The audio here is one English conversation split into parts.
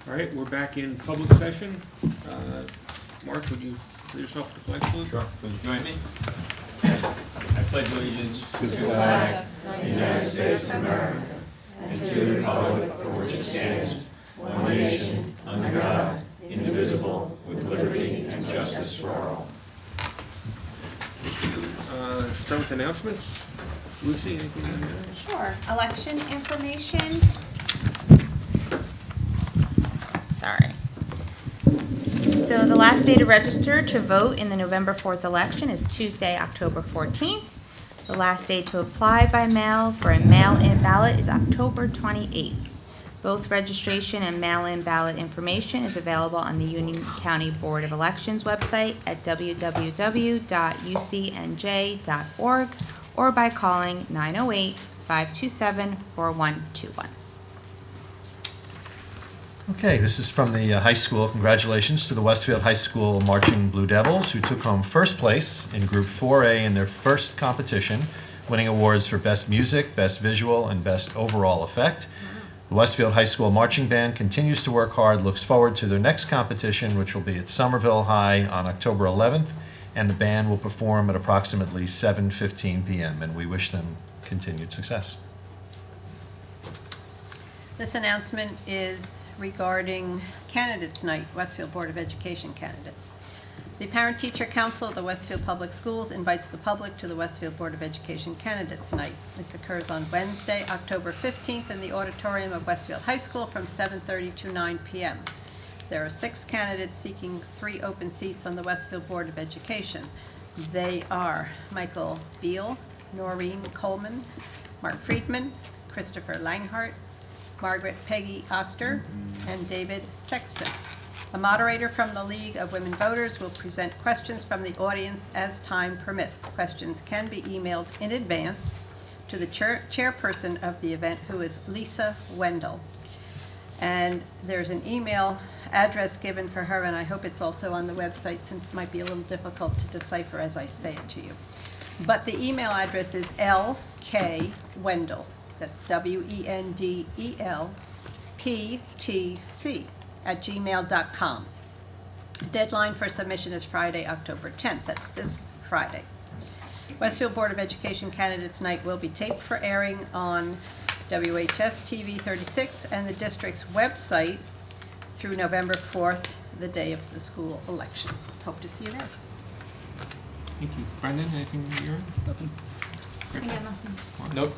All right, we're back in public session. Mark, would you lead us off the flag salute? Sure. Please join me. I pledge allegiance to the flag of the United States of America and to the republic for which it stands, one nation, under God, indivisible, with liberty and justice for all. Start with announcements. Lucy, anything on that? Sure. Election information. Sorry. So the last day to register to vote in the November 4th election is Tuesday, October 14th. The last day to apply by mail for a mail-in ballot is October 28th. Both registration and mail-in ballot information is available on the Union County Board of Elections website at www.ucnj.org or by calling 908-527-4121. Okay, this is from the high school. Congratulations to the Westfield High School Marching Blue Devils, who took home first place in Group 4A in their first competition, winning awards for Best Music, Best Visual, and Best Overall Effect. The Westfield High School Marching Band continues to work hard, looks forward to their next competition, which will be at Somerville High on October 11th, and the band will perform at approximately 7:15 p.m., and we wish them continued success. This announcement is regarding Candidates Night, Westfield Board of Education candidates. The Parent-Teacher Council of the Westfield Public Schools invites the public to the Westfield Board of Education Candidates Night. This occurs on Wednesday, October 15th in the auditorium of Westfield High School from 7:30 to 9 p.m. There are 6 candidates seeking 3 open seats on the Westfield Board of Education. They are Michael Beal, Noreen Coleman, Mark Friedman, Christopher Langhart, Margaret Peggy Oster, and David Sexton. A moderator from the League of Women Voters will present questions from the audience as time permits. Questions can be emailed in advance to the chairperson of the event, who is Lisa Wendell. And there's an email address given for her, and I hope it's also on the website since it might be a little difficult to decipher as I say it to you. But the email address is lkwendell. That's WENDELPTC@gmail.com. Deadline for submission is Friday, October 10th. That's this Friday. Westfield Board of Education Candidates Night will be taped for airing on WHS TV 36 and the district's website through November 4th, the day of the school election. Hope to see you there. Thank you. Brendan, anything you're I got nothing. Nope.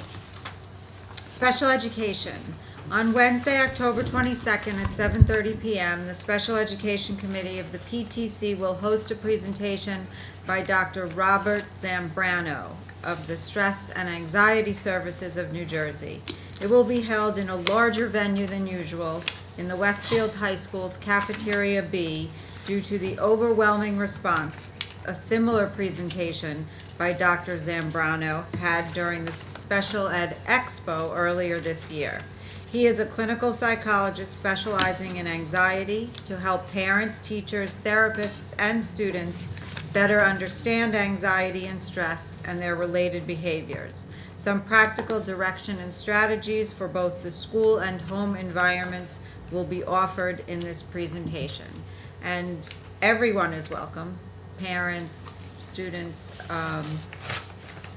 Special education. On Wednesday, October 22nd at 7:30 p.m., the Special Education Committee of the PTC will host a presentation by Dr. Robert Zambrano of the Stress and Anxiety Services of New Jersey. It will be held in a larger venue than usual in the Westfield High School's Cafeteria B due to the overwhelming response. A similar presentation by Dr. Zambrano had during the Special Ed Expo earlier this year. He is a clinical psychologist specializing in anxiety to help parents, teachers, therapists, and students better understand anxiety and stress and their related behaviors. Some practical direction and strategies for both the school and home environments will be offered in this presentation. And everyone is welcome, parents, students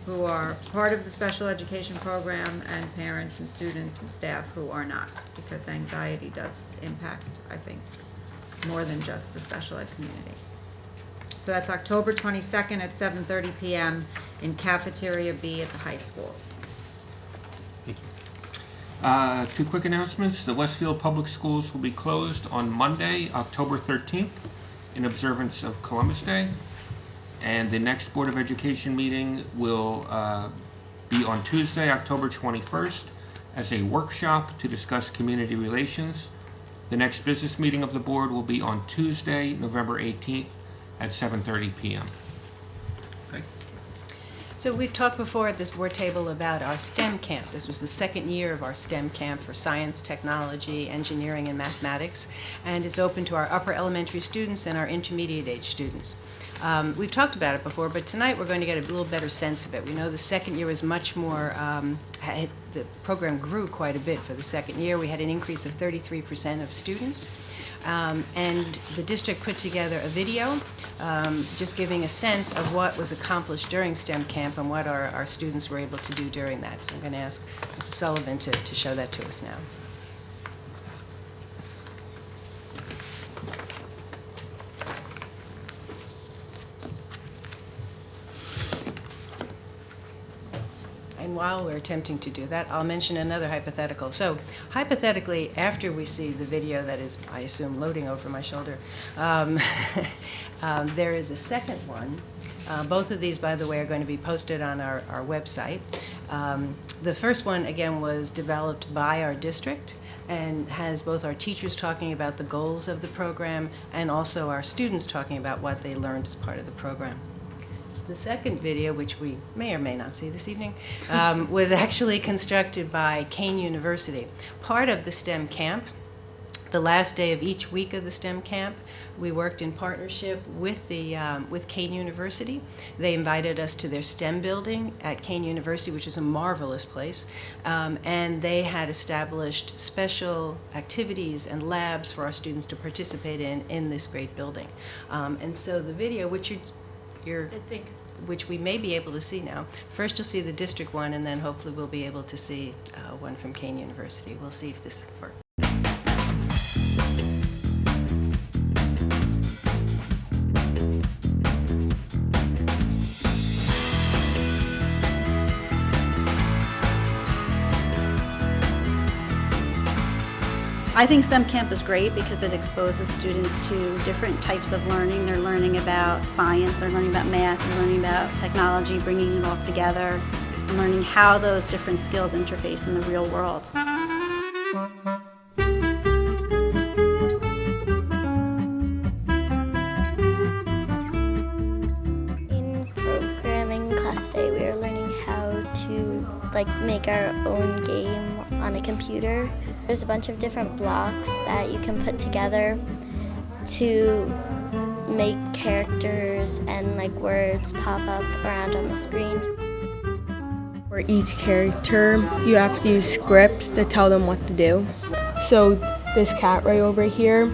who are part of the special education program, and parents and students and staff who are not, because anxiety does impact, I think, more than just the special ed community. So that's October 22nd at 7:30 p.m. in Cafeteria B at the high school. Thank you. 2 quick announcements. The Westfield Public Schools will be closed on Monday, October 13th, in observance of Columbus Day. And the next Board of Education meeting will be on Tuesday, October 21st, as a workshop to discuss community relations. The next business meeting of the board will be on Tuesday, November 18th at 7:30 p.m. Okay. So we've talked before at this board table about our STEM camp. This was the second year of our STEM camp for science, technology, engineering, and mathematics, and it's open to our upper elementary students and our intermediate age students. We've talked about it before, but tonight we're going to get a little better sense of it. We know the second year was much more, the program grew quite a bit for the second year. We had an increase of 33% of students. And the district put together a video just giving a sense of what was accomplished during STEM camp and what our students were able to do during that. So I'm going to ask Mrs. Sullivan to show that to us now. And while we're attempting to do that, I'll mention another hypothetical. So hypothetically, after we see the video that is, I assume, loading over my shoulder, there is a second one. Both of these, by the way, are going to be posted on our website. The first one, again, was developed by our district and has both our teachers talking about the goals of the program and also our students talking about what they learned as part of the program. The second video, which we may or may not see this evening, was actually constructed by Kane University. Part of the STEM camp, the last day of each week of the STEM camp, we worked in partnership with Kane University. They invited us to their STEM building at Kane University, which is a marvelous place, and they had established special activities and labs for our students to participate in this great building. And so the video, which which we may be able to see now. First you'll see the district one, and then hopefully we'll be able to see one from Kane University. We'll see if this works. I think STEM Camp is great because it exposes students to different types of learning. They're learning about science, they're learning about math, they're learning about technology, bringing it all together, and learning how those different skills interface in the real world. In programming class today, we were learning how to make our own game on a computer. There's a bunch of different blocks that you can put together to make characters and words pop up around on the screen. For each character, you have to use scripts to tell them what to do. So this cat right over here,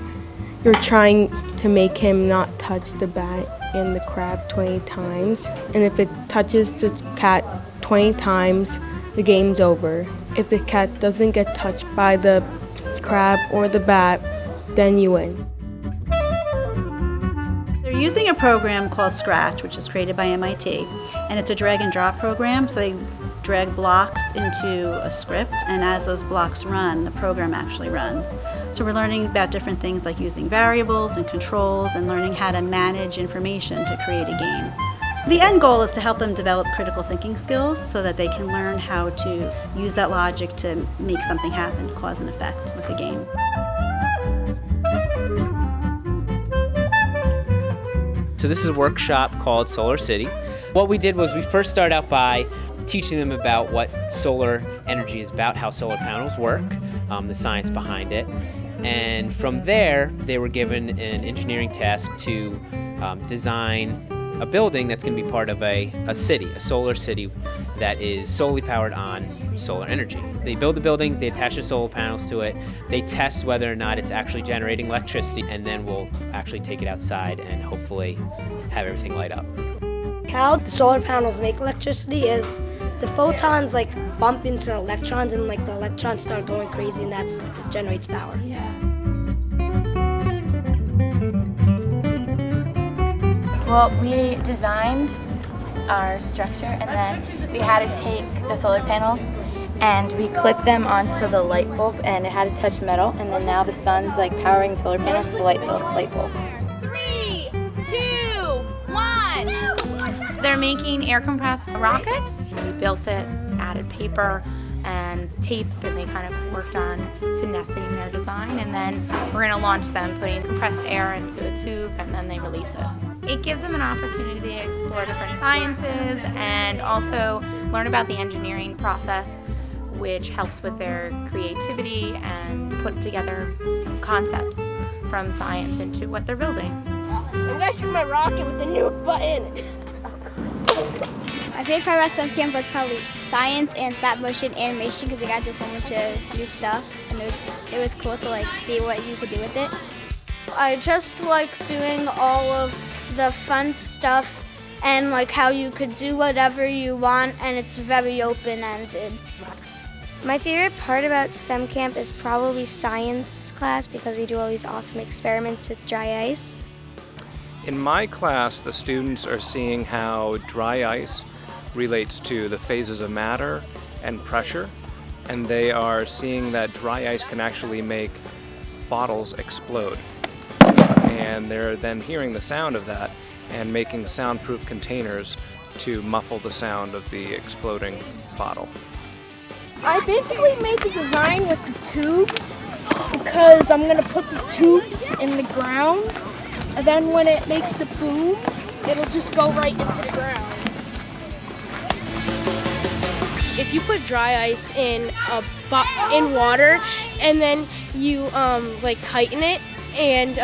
you're trying to make him not touch the bat and the crab 20 times. And if it touches the cat 20 times, the game's over. If the cat doesn't get touched by the crab or the bat, then you win. They're using a program called Scratch, which is created by MIT, and it's a drag and drop program, so they drag blocks into a script, and as those blocks run, the program actually runs. So we're learning about different things like using variables and controls and learning how to manage information to create a game. The end goal is to help them develop critical thinking skills so that they can learn how to use that logic to make something happen, cause and effect with the game. So this is a workshop called Solar City. What we did was we first started out by teaching them about what solar energy is about, how solar panels work, the science behind it. And from there, they were given an engineering task to design a building that's going to be part of a city, a solar city that is solely powered on solar energy. They build the buildings, they attach the solar panels to it, they test whether or not it's actually generating electricity, and then we'll actually take it outside and hopefully have everything light up. How the solar panels make electricity is the photons bump into electrons, and the electrons start going crazy, and that generates power. Well, we designed our structure, and then we had to take the solar panels and we clipped them onto the light bulb, and it had to touch metal, and then now the sun's powering the solar panels to the light bulb. 3, 2, 1. They're making air compressed rockets. We built it, added paper and tape, and they kind of worked on finessing their design, and then we're going to launch them, putting compressed air into a tube, and then they release it. It gives them an opportunity to explore different sciences and also learn about the engineering process, which helps with their creativity and put together some concepts from science into what they're building. You guys shoot my rocket with a new button. My favorite part about STEM camp was probably science and stop motion animation because we got to do a whole bunch of new stuff, and it was cool to like see what you could do with it. I just like doing all of the fun stuff and like how you could do whatever you want, and it's very open-ended. My favorite part about STEM camp is probably science class because we do all these awesome experiments with dry ice. In my class, the students are seeing how dry ice relates to the phases of matter and pressure, and they are seeing that dry ice can actually make bottles explode. And they're then hearing the sound of that and making soundproof containers to muffle the sound of the exploding bottle. I basically made the design with the tubes because I'm going to put the tubes in the ground, and then when it makes the boom, it'll just go right into the ground. If you put dry ice in water and then you like tighten it and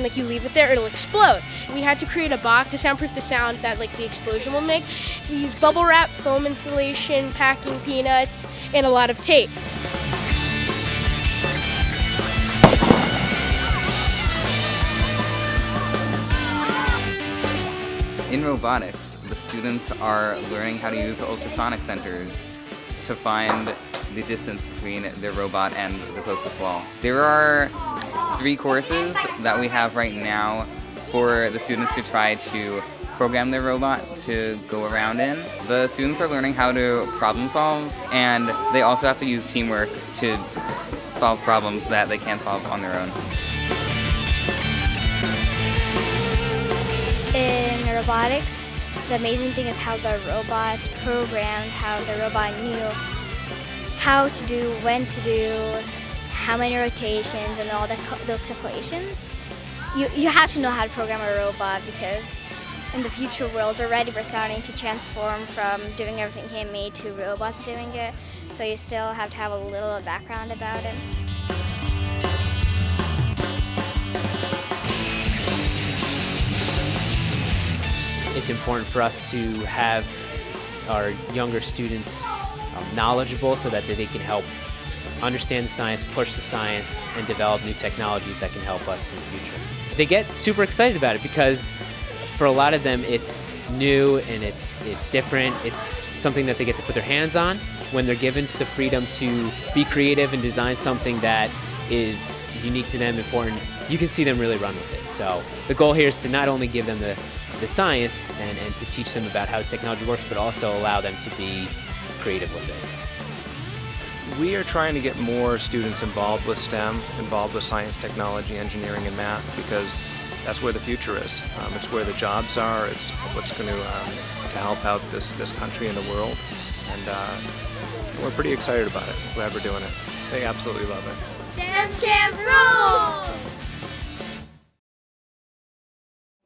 like you leave it there, it'll explode. We had to create a box to soundproof the sound that like the explosion will make. We used bubble wrap, foam insulation, packing peanuts, and a lot of tape. In robotics, the students are learning how to use ultrasonic sensors to find the distance between their robot and the closest wall. There are 3 courses that we have right now for the students to try to program their robot to go around in. The students are learning how to problem solve, and they also have to use teamwork to solve problems that they can't solve on their own. In robotics, the amazing thing is how the robot programmed, how the robot knew how to do, when to do, how many rotations, and all those calculations. You have to know how to program a robot because in the future world already we're starting to transform from doing everything handmade to robots doing it. So you still have to have a little background about it. It's important for us to have our younger students knowledgeable so that they can help understand the science, push the science, and develop new technologies that can help us in the future. They get super excited about it because for a lot of them it's new and it's different. It's something that they get to put their hands on. When they're given the freedom to be creative and design something that is unique to them, important, you can see them really run with it. So the goal here is to not only give them the science and to teach them about how technology works, but also allow them to be creative with it. We are trying to get more students involved with STEM, involved with science, technology, engineering, and math, because that's where the future is. It's where the jobs are. It's what's going to help out this country and the world. And we're pretty excited about it. Glad we're doing it. They absolutely love it. STEM Camp rules!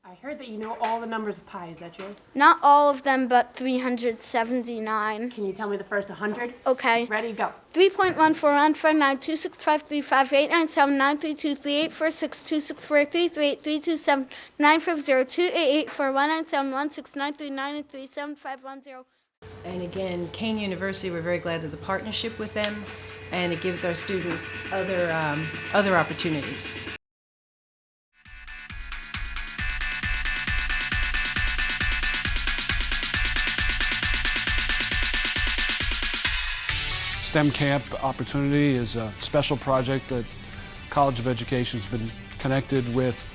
I heard that you know all the numbers of pi, is that true? Not all of them, but 379. Can you tell me the first 100? Okay. Ready, go. 3.14159263535897932338327995028841971693937510. And again, Kane University, we're very glad of the partnership with them, and it gives our students other opportunities. STEM Camp opportunity is a special project that College of Education has been connected with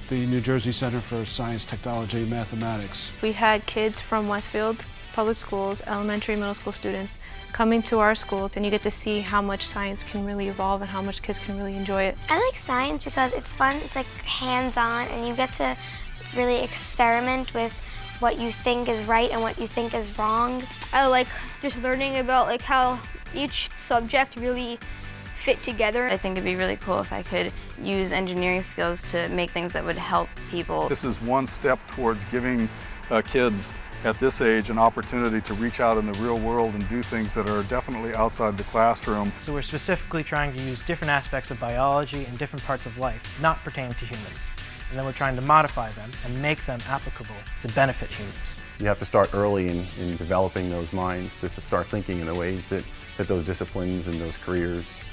the New Jersey Center for Science, Technology, and Mathematics. We had kids from Westfield Public Schools, elementary, middle school students, coming to our school, and you get to see how much science can really evolve and how much kids can really enjoy it. I like science because it's fun, it's like hands-on, and you get to really experiment with what you think is right and what you think is wrong. I like just learning about like how each subject really fit together. I think it'd be really cool if I could use engineering skills to make things that would help people. This is one step towards giving kids at this age an opportunity to reach out in the real world and do things that are definitely outside the classroom. So we're specifically trying to use different aspects of biology and different parts of life, not pertaining to humans. and then we're trying to modify them and make them applicable to benefit humans. You have to start early in developing those minds, to start thinking in the ways that those disciplines and those careers,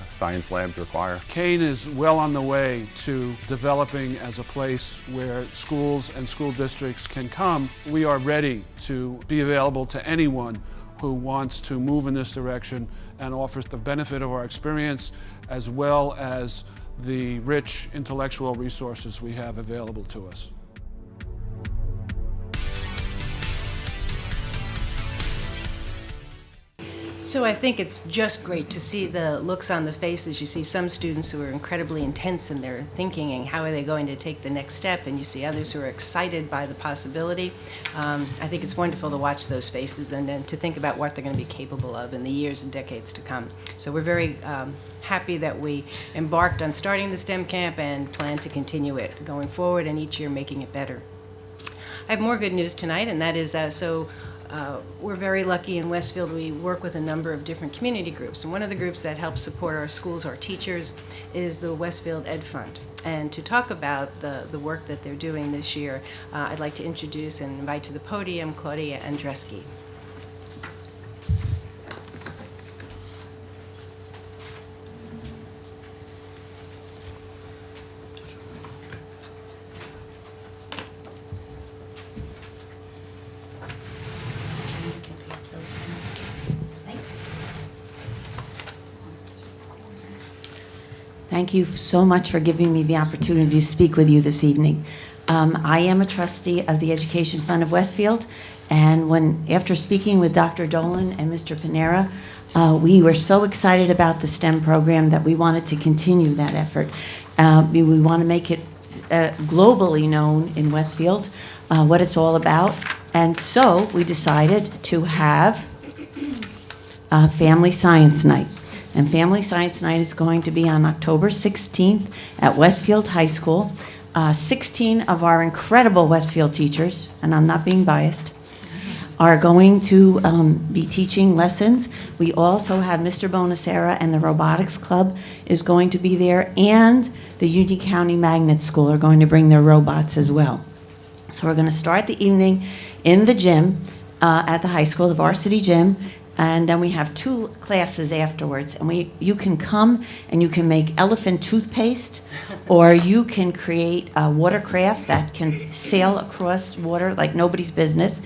science labs require. Kane is well on the way to developing as a place where schools and school districts can come. We are ready to be available to anyone who wants to move in this direction and offers the benefit of our experience as well as the rich intellectual resources we have available to us. So I think it's just great to see the looks on the faces. You see some students who are incredibly intense in their thinking and how are they going to take the next step, and you see others who are excited by the possibility. I think it's wonderful to watch those faces and then to think about what they're going to be capable of in the years and decades to come. So we're very happy that we embarked on starting the STEM camp and plan to continue it going forward and each year making it better. I have more good news tonight, and that is we're very lucky in Westfield. We work with a number of different community groups, and one of the groups that helps support our schools, our teachers, is the Westfield Ed Fund. And to talk about the work that they're doing this year, I'd like to introduce and invite to the podium Claudia Andreski. Thank you so much for giving me the opportunity to speak with you this evening. I am a trustee of the Education Fund of Westfield, and after speaking with Dr. Dolan and Mr. Panera, we were so excited about the STEM program that we wanted to continue that effort. We want to make it globally known in Westfield, what it's all about, and so we decided to have Family Science Night. And Family Science Night is going to be on October 16th at Westfield High School. 16 of our incredible Westfield teachers, and I'm not being biased, are going to be teaching lessons. We also have Mr. Bonacera and the Robotics Club is going to be there, and the Union County Magnet School are going to bring their robots as well. So we're going to start the evening in the gym at the high school, the varsity gym, and then we have 2 classes afterwards. And you can come and you can make elephant toothpaste, or you can create a watercraft that can sail across water like nobody's business.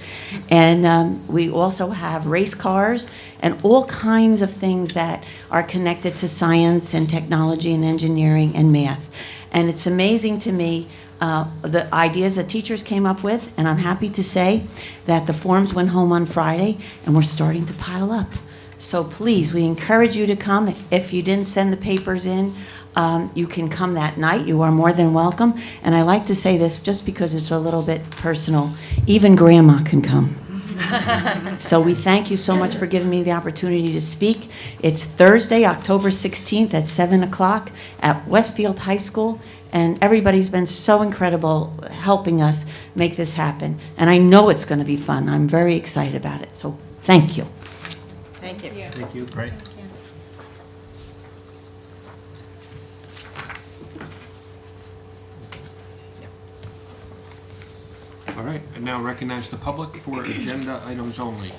And we also have race cars and all kinds of things that are connected to science and technology and engineering and math. And it's amazing to me the ideas that teachers came up with, and I'm happy to say that the forms went home on Friday and we're starting to pile up. So please, we encourage you to come. If you didn't send the papers in, you can come that night. You are more than welcome. And I like to say this just because it's a little bit personal. Even Grandma can come. So we thank you so much for giving me the opportunity to speak. It's Thursday, October 16th at 7 o'clock at Westfield High School. And everybody's been so incredible helping us make this happen. And I know it's going to be fun. I'm very excited about it. So thank you. Thank you. Thank you. Great. All right, I now recognize the public for agenda items only.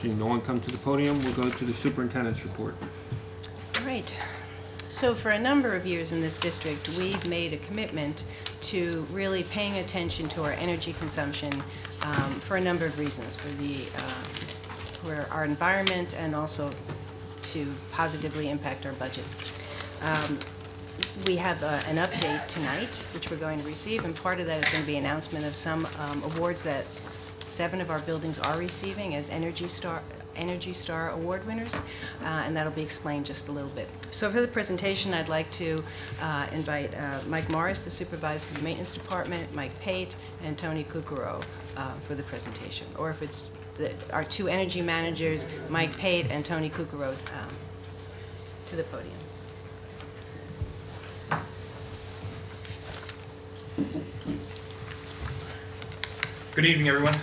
Seeing no one come to the podium, we'll go to the Superintendent's Report. All right. So for a number of years in this district, we've made a commitment to really paying attention to our energy consumption for a number of reasons, for our environment and also to positively impact our budget. We have an update tonight, which we're going to receive, and part of that is going to be an announcement of some awards that 7 of our buildings are receiving as Energy Star Award winners, and that'll be explained just a little bit. So for the presentation, I'd like to invite Mike Morris, the supervisor for the maintenance department, Mike Pate, and Tony Kukuro for the presentation. Or if it's our 2 energy managers, Mike Pate and Tony Kukuro, to the podium. Good evening, everyone.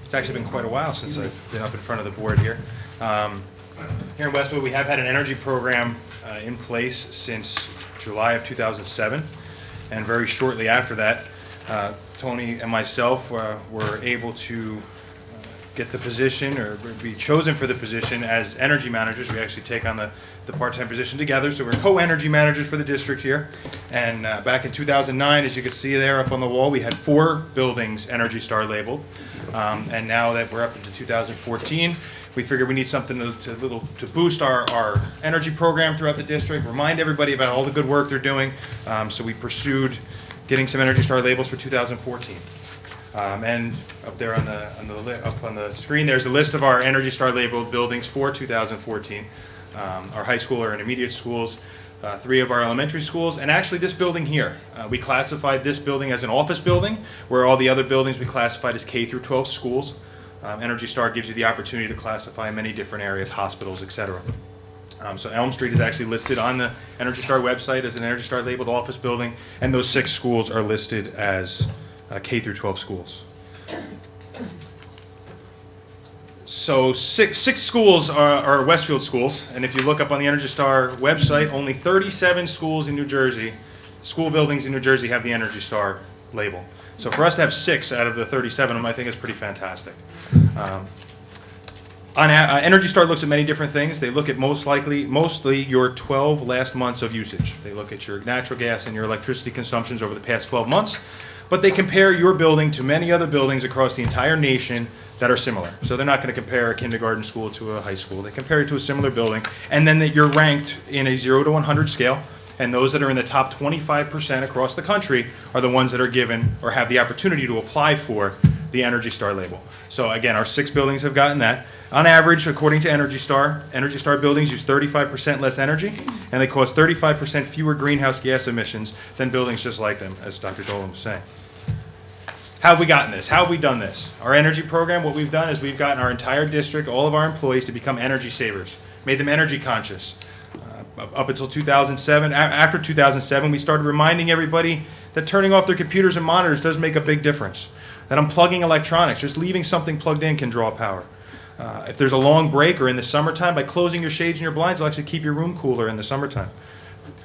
It's actually been quite a while since I've been up in front of the board here. Here in Westfield, we have had an energy program in place since July of 2007, and very shortly after that, Tony and myself were able to get the position, or be chosen for the position as energy managers. We actually take on the part-time position together, so we're co-energy managers for the district here. And back in 2009, as you can see there up on the wall, we had 4 buildings Energy Star labeled. And now that we're up into 2014, we figured we need something to boost our energy program throughout the district, remind everybody about all the good work they're doing. So we pursued getting some Energy Star labels for 2014. And up there on the screen, there's a list of our Energy Star labeled buildings for 2014. Our high school or intermediate schools, 3 of our elementary schools, and actually this building here. We classified this building as an office building, where all the other buildings we classified as K through 12 schools. Energy Star gives you the opportunity to classify many different areas, hospitals, etc. So Elm Street is actually listed on the Energy Star website as an Energy Star labeled office building, and those 6 schools are listed as K through 12 schools. So six schools are Westfield schools, and if you look up on the Energy Star website, only 37 schools in New Jersey, school buildings in New Jersey, have the Energy Star label. So for us to have 6 out of the 37 of them, I think is pretty fantastic. Energy Star looks at many different things. They look at mostly your 12 last months of usage. They look at your natural gas and your electricity consumptions over the past 12 months, but they compare your building to many other buildings across the entire nation that are similar. So they're not going to compare a kindergarten school to a high school. They compare it to a similar building, and then you're ranked in a 0 to 100 scale, and those that are in the top 25% across the country are the ones that are given or have the opportunity to apply for the Energy Star label. So again, our 6 buildings have gotten that. On average, according to Energy Star buildings use 35% less energy, and they cause 35% fewer greenhouse gas emissions than buildings just like them, as Dr. Dolan was saying. How have we gotten this? How have we done this? Our energy program, what we've done is we've gotten our entire district, all of our employees, to become energy savers, made them energy conscious. Up until 2007, after 2007, we started reminding everybody that turning off their computers and monitors does make a big difference. That unplugging electronics, just leaving something plugged in, can draw power. If there's a long break or in the summertime, by closing your shades and your blinds, it'll actually keep your room cooler in the summertime.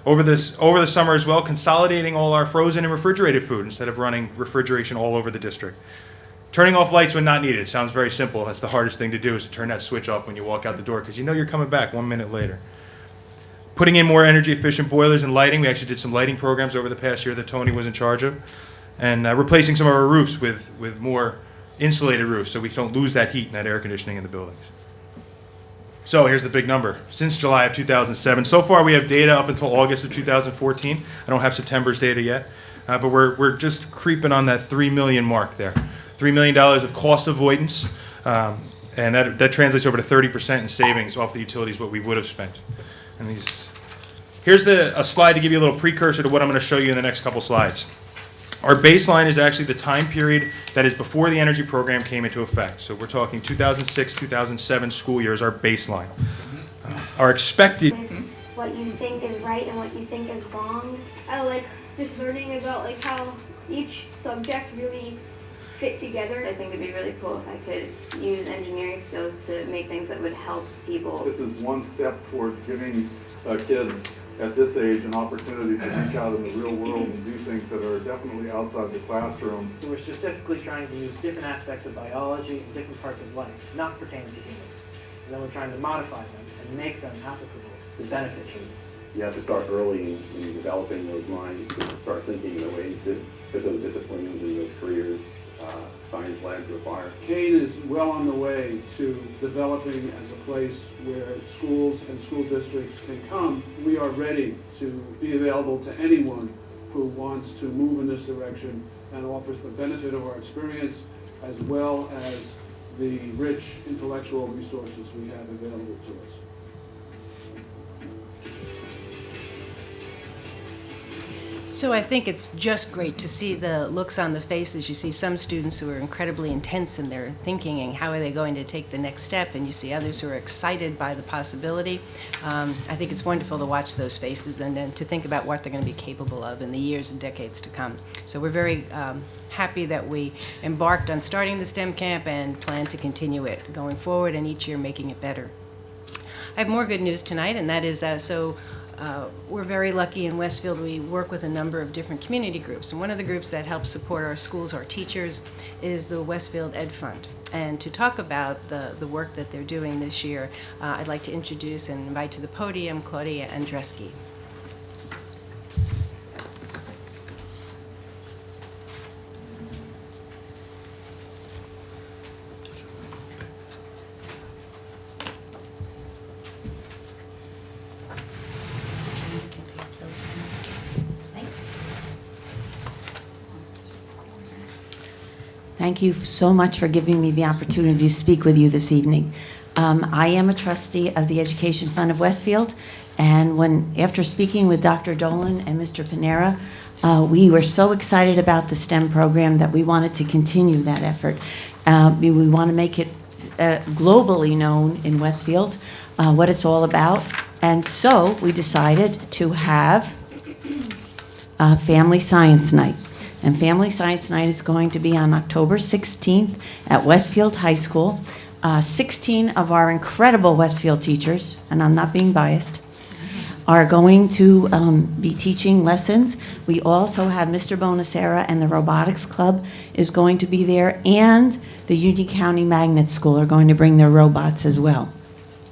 Over the summer as well, consolidating all our frozen and refrigerated food instead of running refrigeration all over the district. Turning off lights when not needed. Sounds very simple. That's the hardest thing to do, is to turn that switch off when you walk out the door, because you know you're coming back 1 minute later. Putting in more energy efficient boilers and lighting. We actually did some lighting programs over the past year that Tony was in charge of. And replacing some of our roofs with more insulated roofs, so we don't lose that heat and that air conditioning in the buildings. So here's the big number. Since July of 2007, so far we have data up until August of 2014. I don't have September's data yet, but we're just creeping on that $3 million mark there. $3 million of cost avoidance, and that translates over to 30% in savings off the utilities, what we would have spent. And here's a slide to give you a little precursor to what I'm going to show you in the next couple slides. Our baseline is actually the time period that is before the energy program came into effect. So we're talking 2006, 2007 school year is our baseline. Our expected... What you think is right and what you think is wrong. I like just learning about like how each subject really fit together. I think it'd be really cool if I could use engineering skills to make things that would help people. This is one step towards giving kids at this age an opportunity to reach out in the real world and do things that are definitely outside the classroom. So we're specifically trying to use different aspects of biology and different parts of life, not pertaining to humans. And then we're trying to modify them and make them applicable to benefit humans. You have to start early in developing those minds, to start thinking in the ways that those disciplines and those careers, science labs require. Kane is well on the way to developing as a place where schools and school districts can come. We are ready to be available to anyone who wants to move in this direction and offers the benefit of our experience as well as the rich intellectual resources we have available to us. So I think it's just great to see the looks on the faces. You see some students who are incredibly intense in their thinking and how are they going to take the next step, and you see others who are excited by the possibility. I think it's wonderful to watch those faces and to think about what they're going to be capable of in the years and decades to come. So we're very happy that we embarked on starting the STEM camp and plan to continue it going forward and each year making it better. I have more good news tonight, and that is we're very lucky in Westfield. We work with a number of different community groups, and one of the groups that helps support our schools, our teachers, is the Westfield Ed Fund. And to talk about the work that they're doing this year, I'd like to introduce and invite to the podium Claudia Andreski. Thank you so much for giving me the opportunity to speak with you this evening. I am a trustee of the Education Fund of Westfield, and after speaking with Dr. Dolan and Mr. Panera, we were so excited about the STEM program that we wanted to continue that effort. We want to make it globally known in Westfield, what it's all about, and so we decided to have Family Science Night. And Family Science Night is going to be on October 16th at Westfield High School. 16 of our incredible Westfield teachers, and I'm not being biased, are going to be teaching lessons. We also have Mr. Bonacera and the Robotics Club is going to be there, and the Union County Magnet School are going to bring their robots as well.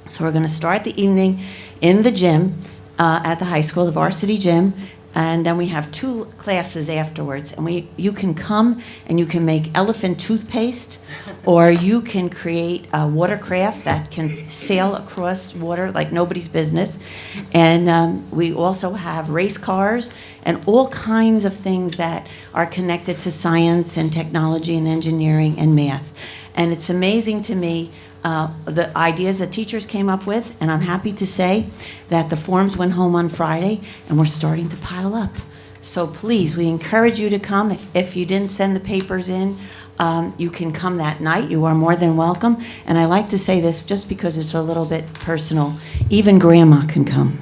So we're going to start the evening in the gym at the high school, the varsity gym, and then we have 2 classes afterwards. And you can come and you can make elephant toothpaste, or you can create a watercraft that can sail across water like nobody's business. And we also have race cars and all kinds of things that are connected to science and technology and engineering and math. And it's amazing to me the ideas that teachers came up with, and I'm happy to say that the forms went home on Friday and we're starting to pile up. So please, we encourage you to come. If you didn't send the papers in, you can come that night. You are more than welcome. And I like to say this just because it's a little bit personal. Even Grandma can come.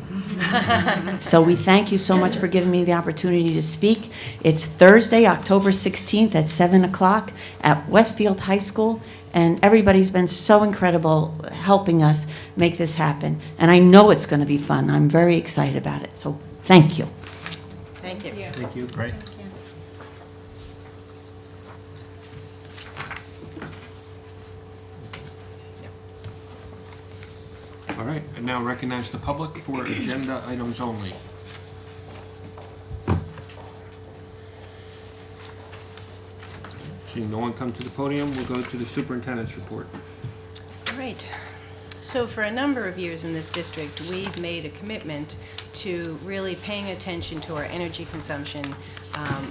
So we thank you so much for giving me the opportunity to speak. It's Thursday, October 16th at 7 o'clock at Westfield High School. And everybody's been so incredible helping us make this happen. And I know it's going to be fun. I'm very excited about it. So thank you. Thank you. Thank you. Great. All right, I now recognize the public for agenda items only. Seeing no one come to the podium, we'll go to the Superintendent's Report. All right. So for a number of years in this district, we've made a commitment to really paying attention to our energy consumption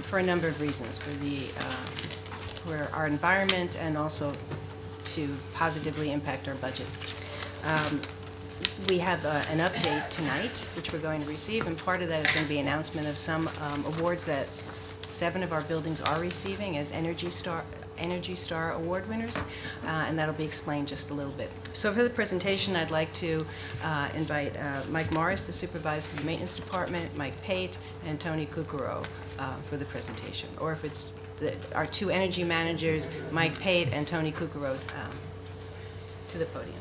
for a number of reasons, for our environment and also to positively impact our budget. We have an update tonight, which we're going to receive, and part of that is going to be an announcement of some awards that 7 of our buildings are receiving as Energy Star Award winners, and that'll be explained just a little bit. So for the presentation, I'd like to invite Mike Morris, the supervisor for the maintenance department, Mike Pate, and Tony Kukuro for the presentation. Or if it's our 2 energy managers, Mike Pate and Tony Kukuro, to the podium.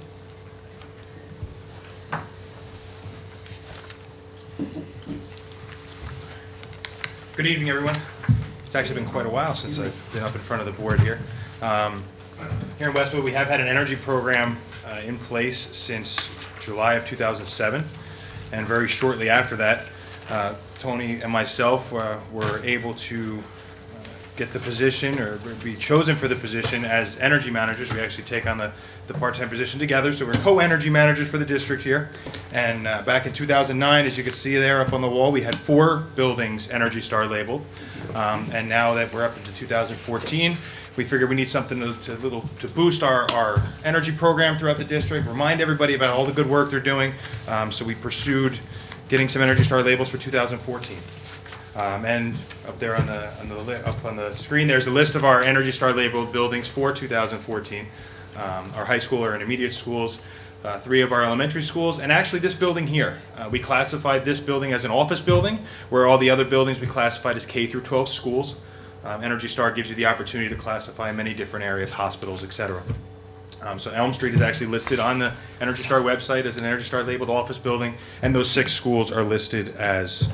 Good evening, everyone. It's actually been quite a while since I've been up in front of the board here. Here in Westwood, we have had an energy program in place since July of 2007, and very shortly after that, Tony and myself were able to get the position, or be chosen for the position as energy managers. We actually take on the part-time position together, so we're co-energy managers for the district here. And back in 2009, as you can see there up on the wall, we had 4 buildings Energy Star labeled. And now that we're up into 2014, we figured we need something to boost our energy program throughout the district, remind everybody about all the good work they're doing. So we pursued getting some Energy Star labels for 2014. And up there on the screen, there's a list of our Energy Star labeled buildings for 2014. Our high school or intermediate schools, 3 of our elementary schools, and actually this building here. We classified this building as an office building, where all the other buildings we classified as K through 12 schools. Energy Star gives you the opportunity to classify many different areas, hospitals, etc. So Elm Street is actually listed on the Energy Star website as an Energy Star labeled office building, and those 6 schools are listed as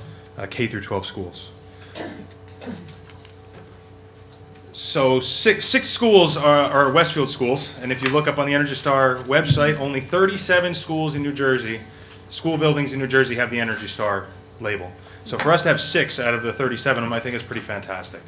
K through 12 schools. So six schools are Westfield schools, and if you look up on the Energy Star website, only 37 schools in New Jersey, school buildings in New Jersey, have the Energy Star label. So for us to have 6 out of the 37 of them, I think is pretty fantastic.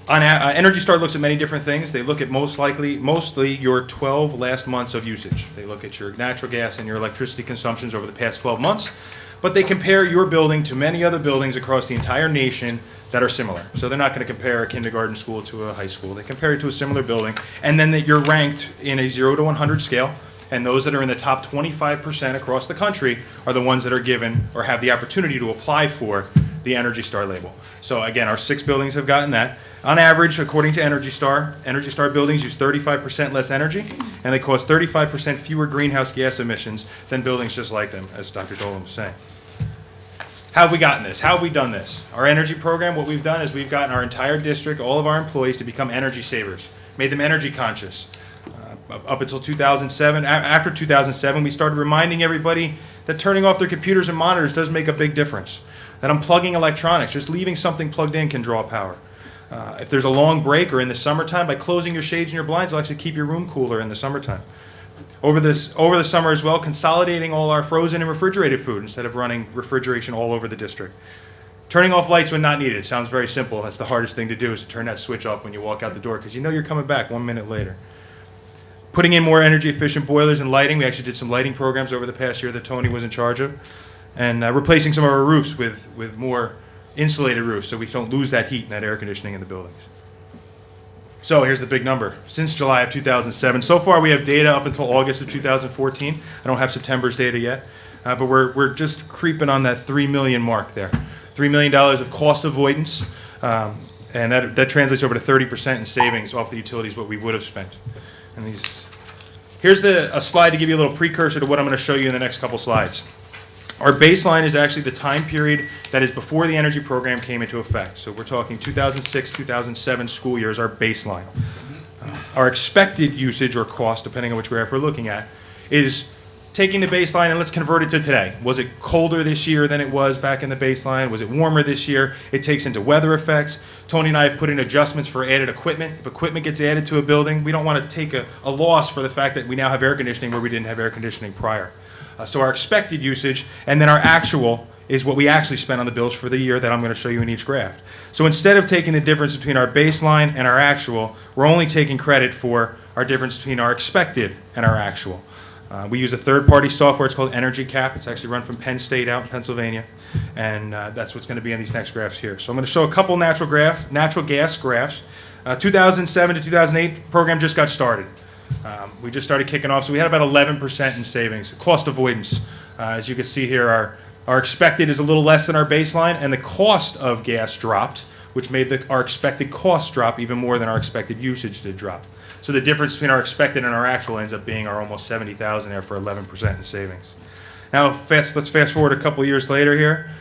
Energy Star looks at many different things. They look at mostly your 12 last months of usage. They look at your natural gas and your electricity consumptions over the past 12 months, but they compare your building to many other buildings across the entire nation that are similar. So they're not going to compare a kindergarten school to a high school. They compare it to a similar building, and then that you're ranked in a 0 to 100 scale, and those that are in the top 25% across the country are the ones that are given or have the opportunity to apply for the Energy Star label. So again, our 6 buildings have gotten that. On average, according to Energy Star buildings use 35% less energy, and they cause 35% fewer greenhouse gas emissions than buildings just like them, as Dr. Dolan was saying. How have we gotten this? How have we done this? Our energy program, what we've done is we've gotten our entire district, all of our employees, to become energy savers, made them energy conscious. Up until 2007, after 2007, we started reminding everybody that turning off their computers and monitors does make a big difference. That unplugging electronics, just leaving something plugged in, can draw power. If there's a long break or in the summertime, by closing your shades and your blinds, it'll actually keep your room cooler in the summertime. Over the summer as well, consolidating all our frozen and refrigerated food instead of running refrigeration all over the district. Turning off lights when not needed. Sounds very simple. That's the hardest thing to do, is to turn that switch off when you walk out the door, because you know you're coming back 1 minute later. Putting in more energy efficient boilers and lighting. We actually did some lighting programs over the past year that Tony was in charge of. And replacing some of our roofs with more insulated roofs so we don't lose that heat and that air conditioning in the buildings. So here's the big number. Since July of 2007, so far we have data up until August of 2014. I don't have September's data yet, but we're just creeping on that $3 million mark there. $3 million of cost avoidance, and that translates over to 30% in savings off the utilities, what we would have spent. And here's a slide to give you a little precursor to what I'm going to show you in the next couple slides. Our baseline is actually the time period that is before the energy program came into effect. So we're talking 2006, 2007 school year is our baseline. Our expected usage or cost, depending on which graph we're looking at, is taking the baseline and let's convert it to today. Was it colder this year than it was back in the baseline? Was it warmer this year? It takes into weather effects. Tony and I have put in adjustments for added equipment. If equipment gets added to a building, we don't want to take a loss for the fact that we now have air conditioning where we didn't have air conditioning prior. So our expected usage, and then our actual, is what we actually spent on the bills for the year that I'm going to show you in each graph. So instead of taking the difference between our baseline and our actual, we're only taking credit for our difference between our expected and our actual. We use a third-party software. It's called Energy Cap. It's actually run from Penn State out in Pennsylvania, and that's what's going to be on these next graphs here. So I'm going to show a couple natural gas graphs. 2007 to 2008 program just got started. We just started kicking off, so we had about 11% in savings. Cost avoidance, as you can see here, our expected is a little less than our baseline, and the cost of gas dropped, which made our expected cost drop even more than our expected usage did drop. So the difference between our expected and our actual ends up being our almost $70,000 there for 11% in savings. Now, let's fast forward a couple years later here.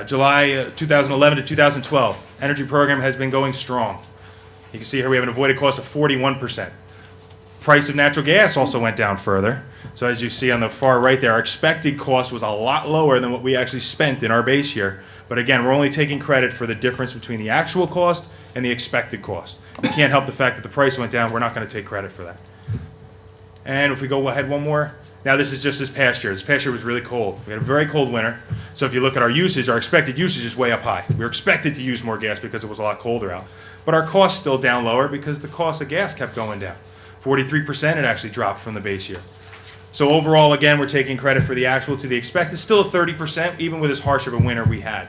July 2011 to 2012, energy program has been going strong. You can see here we have an avoided cost of 41%. Price of natural gas also went down further. So as you see on the far right there, our expected cost was a lot lower than what we actually spent in our base year. But again, we're only taking credit for the difference between the actual cost and the expected cost. We can't help the fact that the price went down. We're not going to take credit for that. And if we go ahead one more, now this is just this past year. This past year was really cold. We had a very cold winter. So if you look at our usage, our expected usage is way up high. We were expected to use more gas because it was a lot colder out. But our costs still down lower because the cost of gas kept going down. 43% it actually dropped from the base year. So overall, again, we're taking credit for the actual to the expected. Still a 30%, even with as harsh of a winter we had.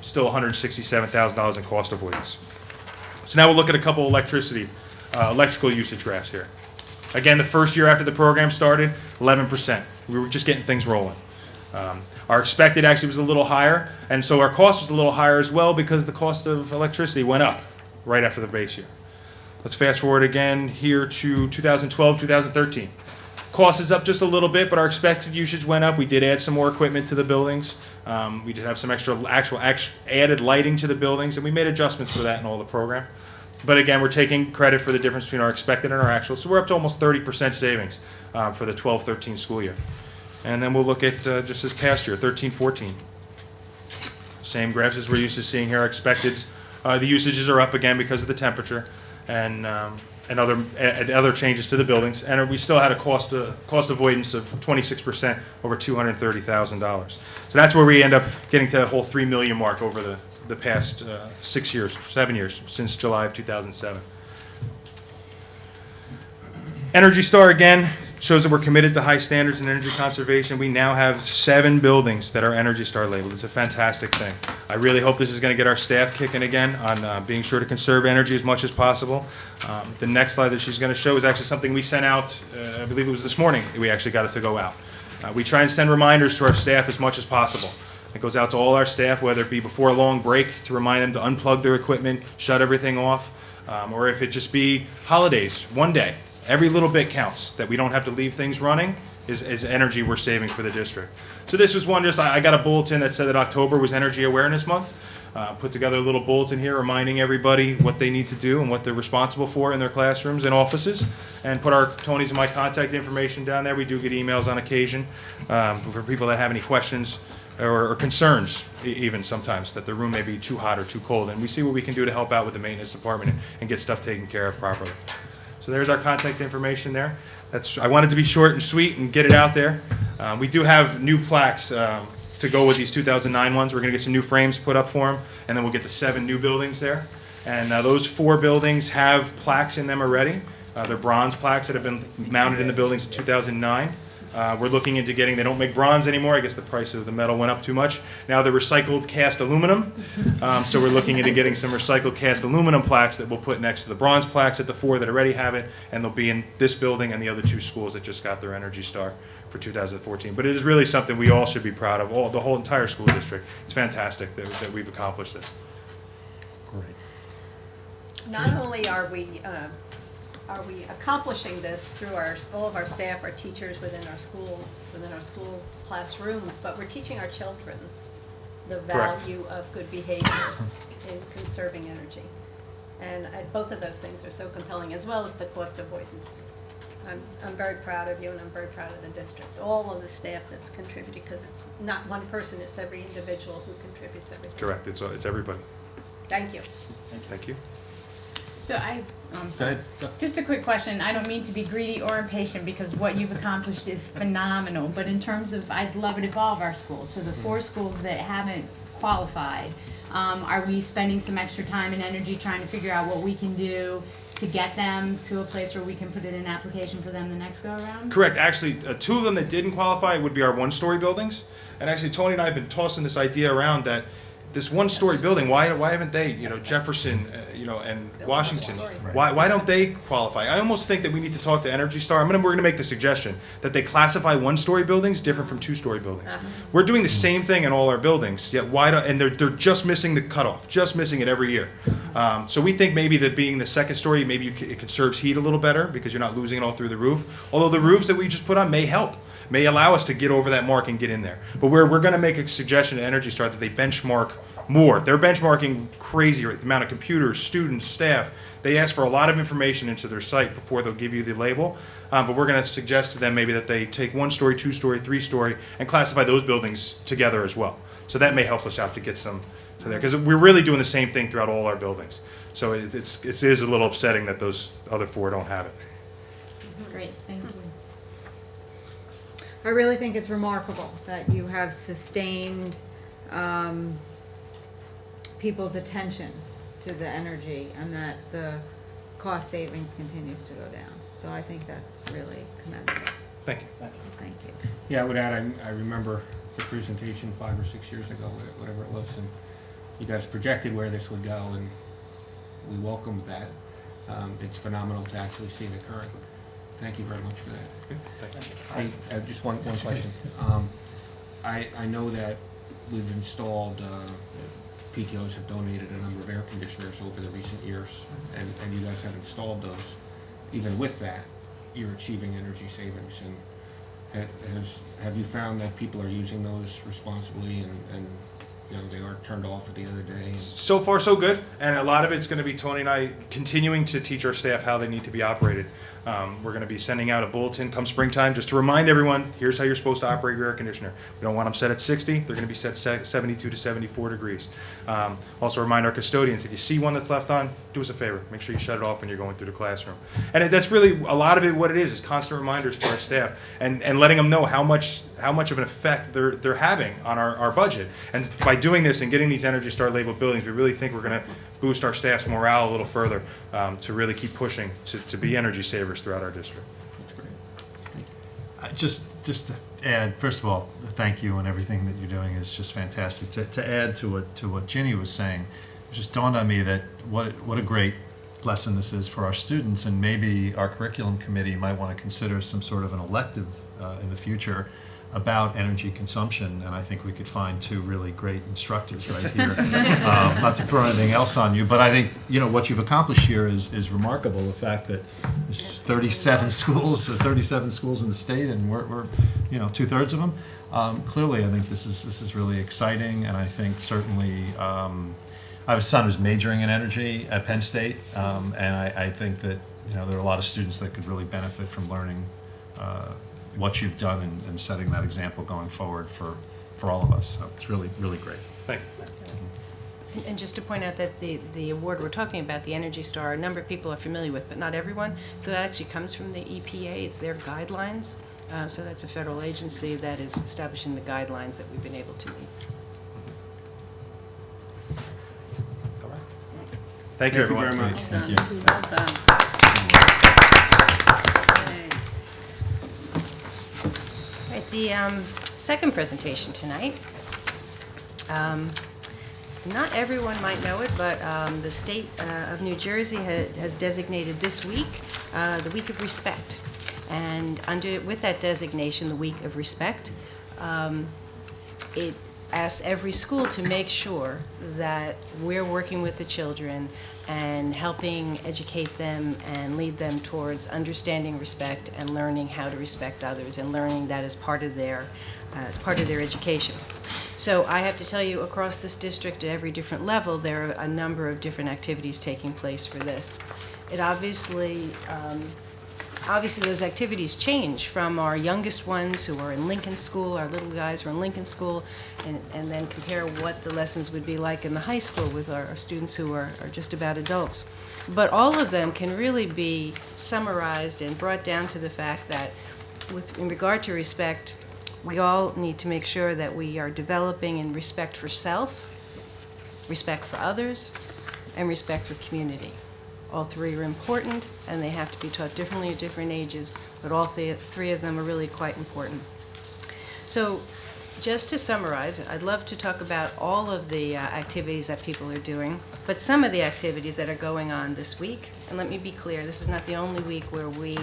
Still $167,000 in cost avoidance. So now we'll look at a couple electrical usage graphs here. Again, the first year after the program started, 11%. We were just getting things rolling. Our expected actually was a little higher, and so our cost was a little higher as well because the cost of electricity went up right after the base year. Let's fast forward again here to 2012, 2013. Cost is up just a little bit, but our expected usage went up. We did add some more equipment to the buildings. We did have some extra added lighting to the buildings, and we made adjustments for that in all the program. But again, we're taking credit for the difference between our expected and our actual. So we're up to almost 30% savings for the 12-13 school year. And then we'll look at just this past year, 13-14. Same graphs as we're used to seeing here. Our expecteds, the usages are up again because of the temperature and other changes to the buildings. And we still had a cost avoidance of 26% over $230,000. So that's where we end up getting to that whole $3 million mark over the past 7 years, since July of 2007. Energy Star, again, shows that we're committed to high standards in energy conservation. We now have 7 buildings that are Energy Star labeled. It's a fantastic thing. I really hope this is going to get our staff kicking again on being sure to conserve energy as much as possible. The next slide that she's going to show is actually something we sent out, I believe it was this morning, we actually got it to go out. We try and send reminders to our staff as much as possible. It goes out to all our staff, whether it be before a long break to remind them to unplug their equipment, shut everything off, or if it just be holidays, one day. Every little bit counts, that we don't have to leave things running is energy we're saving for the district. So this was one, I got a bulletin that said that October was Energy Awareness Month. Put together a little bulletin here reminding everybody what they need to do and what they're responsible for in their classrooms and offices. And put Tony's and my contact information down there. We do get emails on occasion for people that have any questions or concerns, even sometimes, that the room may be too hot or too cold. And we see what we can do to help out with the maintenance department and get stuff taken care of properly. So there's our contact information there. I wanted to be short and sweet and get it out there. We do have new plaques to go with these 2009 ones. We're going to get some new frames put up for them, and then we'll get the 7 new buildings there. And those 4 buildings have plaques in them already. They're bronze plaques that have been mounted in the buildings in 2009. We're looking into getting, they don't make bronze anymore. I guess the price of the metal went up too much. Now they're recycled cast aluminum. So we're looking into getting some recycled cast aluminum plaques that we'll put next to the bronze plaques at the 4 that already have it. And they'll be in this building and the other 2 schools that just got their Energy Star for 2014. But it is really something we all should be proud of, the whole entire school district. It's fantastic that we've accomplished this. Great. Not only are we accomplishing this through all of our staff, our teachers within our schools, within our school classrooms, but we're teaching our children the value of good behaviors in conserving energy. And both of those things are so compelling, as well as the cost avoidance. I'm very proud of you, and I'm very proud of the district, all of the staff that's contributed, because it's not one person, it's every individual who contributes everything. Correct. It's everybody. Thank you. Thank you. So just a quick question. I don't mean to be greedy or impatient, because what you've accomplished is phenomenal. But in terms of, I'd love it if all of our schools, so the 4 schools that haven't qualified, are we spending some extra time and energy trying to figure out what we can do to get them to a place where we can put in an application for them the next go around? Correct. Actually, 2 of them that didn't qualify would be our 1-story buildings. And actually, Tony and I have been tossing this idea around that this 1-story building, why haven't they, Jefferson, and Washington, why don't they qualify? I almost think that we need to talk to Energy Star. We're going to make the suggestion that they classify 1-story buildings different from 2-story buildings. We're doing the same thing in all our buildings, yet and they're just missing the cutoff, just missing it every year. So we think maybe that being the 2nd story, maybe it conserves heat a little better because you're not losing it all through the roof. Although the roofs that we just put on may help. May allow us to get over that mark and get in there. But we're going to make a suggestion to Energy Star that they benchmark more. They're benchmarking crazy, right? The amount of computers, students, staff. They ask for a lot of information into their site before they'll give you the label. But we're going to suggest to them maybe that they take 1-story, 2-story, 3-story, and classify those buildings together as well. So that may help us out to get some to there, because we're really doing the same thing throughout all our buildings. So it is a little upsetting that those other 4 don't have it. Great, thank you. I really think it's remarkable that you have sustained people's attention to the energy and that the cost savings continues to go down. So I think that's really commendable. Thank you. Thank you. Yeah, I would add, I remember the presentation 5 or 6 years ago, whatever it was, and you guys projected where this would go, and we welcomed that. It's phenomenal to actually see it occurring. Thank you very much for that. Thank you. Hey, just one question. I know that we've installed, PTOs have donated a number of air conditioners over the recent years, and you guys have installed those. Even with that, you're achieving energy savings. And have you found that people are using those responsibly and they are turned off at the end of the day. So far, so good, and a lot of it's going to be Tony and I continuing to teach our staff how they need to be operated. We're going to be sending out a bulletin come springtime just to remind everyone, here's how you're supposed to operate your air conditioner. We don't want them set at 60. They're going to be set 72 to 74 degrees. Also remind our custodians, if you see one that's left on, do us a favor. Make sure you shut it off when you're going through the classroom. And that's really, a lot of it, what it is constant reminders to our staff and letting them know how much of an effect they're having on our budget. And by doing this and getting these Energy Star labeled buildings, we really think we're going to boost our staff's morale a little further to really keep pushing to be energy savers throughout our district. Just to add, first of all, thank you, and everything that you're doing is just fantastic. To add to what Ginny was saying, it just dawned on me that what a great lesson this is for our students, and maybe our curriculum committee might want to consider some sort of an elective in the future about energy consumption, and I think we could find two really great instructors right here. Not to throw anything else on you, but I think what you've accomplished here is remarkable. The fact that there's 37 schools in the state, and we're 2/3 of them. Clearly, I think this is really exciting, and I think certainly I have a son who's majoring in energy at Penn State, and I think that there are a lot of students that could really benefit from learning what you've done and setting that example going forward for all of us. So it's really, really great. Thank you. And just to point out that the award we're talking about, the Energy Star, a number of people are familiar with, but not everyone. So that actually comes from the EPA. It's their guidelines. So that's a federal agency that is establishing the guidelines that we've been able to meet. All right. Thank you, everyone. Very much. Well done. Thank you. Well done. Right, the second presentation tonight. Not everyone might know it, but the state of New Jersey has designated this week the Week of Respect. And with that designation, the Week of Respect, it asks every school to make sure that we're working with the children and helping educate them and lead them towards understanding respect and learning how to respect others and learning that as part of their education. So I have to tell you, across this district at every different level, there are a number of different activities taking place for this. It obviously those activities change from our youngest ones who are in Lincoln School, our little guys who are in Lincoln School, and then compare what the lessons would be like in the high school with our students who are just about adults. But all of them can really be summarized and brought down to the fact that in regard to respect, we all need to make sure that we are developing in respect for self, respect for others, and respect for community. All three are important, and they have to be taught differently at different ages, but all three of them are really quite important. So just to summarize, I'd love to talk about all of the activities that people are doing, but some of the activities that are going on this week. And let me be clear, this is not the only week where we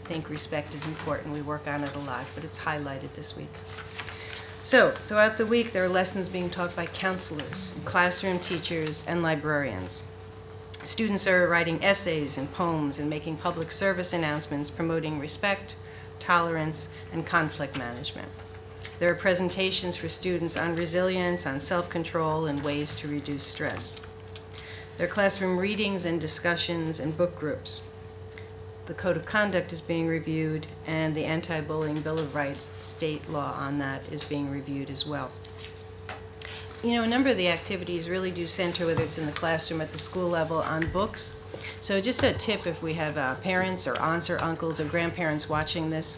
think respect is important. We work on it a lot, but it's highlighted this week. So throughout the week, there are lessons being taught by counselors, classroom teachers, and librarians. Students are writing essays and poems and making public service announcements promoting respect, tolerance, and conflict management. There are presentations for students on resilience, on self-control, and ways to reduce stress. There are classroom readings and discussions and book groups. The Code of Conduct is being reviewed, and the Anti-Bullying Bill of Rights, the state law on that, is being reviewed as well. A number of the activities really do center, whether it's in the classroom, at the school level, on books. So just a tip if we have parents or aunts or uncles or grandparents watching this.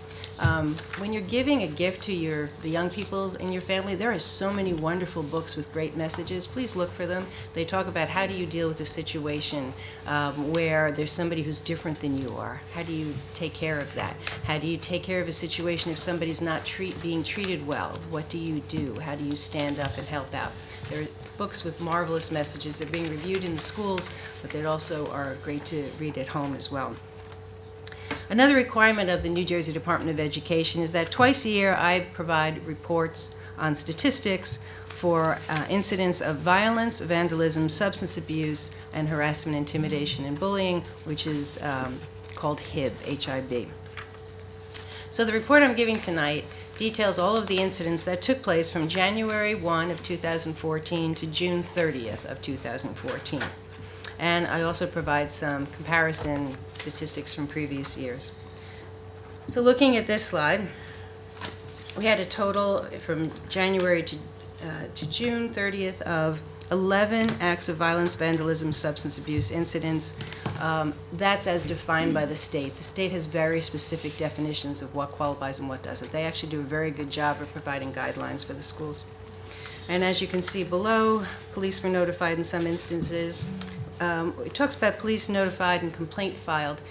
When you're giving a gift to the young people in your family, there are so many wonderful books with great messages. Please look for them. They talk about how do you deal with a situation where there's somebody who's different than you are. How do you take care of that? How do you take care of a situation if somebody's not being treated well? What do you do? How do you stand up and help out? There are books with marvelous messages. They're being reviewed in the schools, but they also are great to read at home as well. Another requirement of the New Jersey Department of Education is that twice a year I provide reports on statistics for incidents of violence, vandalism, substance abuse, and harassment, intimidation, and bullying, which is called HIB, H-I-B. So the report I'm giving tonight details all of the incidents that took place from January 1 of 2014 to June 30th of 2014. And I also provide some comparison statistics from previous years. So looking at this slide, we had a total from January to June 30th of 11 acts of violence, vandalism, substance abuse incidents. That's as defined by the state. The state has very specific definitions of what qualifies and what doesn't. They actually do a very good job of providing guidelines for the schools. And as you can see below, police were notified in some instances. It talks about police notified and complaint filed.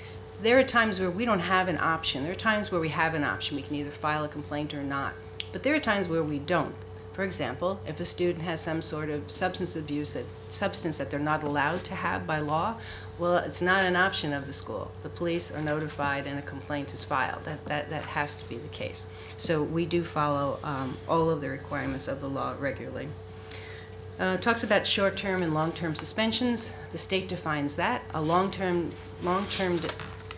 There are times where we don't have an option. There are times where we have an option. We can either file a complaint or not. But there are times where we don't. For example, if a student has some sort of substance that they're not allowed to have by law, well, it's not an option of the school. The police are notified and a complaint is filed. That has to be the case. So we do follow all of the requirements of the law regularly. Talks about short-term and long-term suspensions. The state defines that. A long-term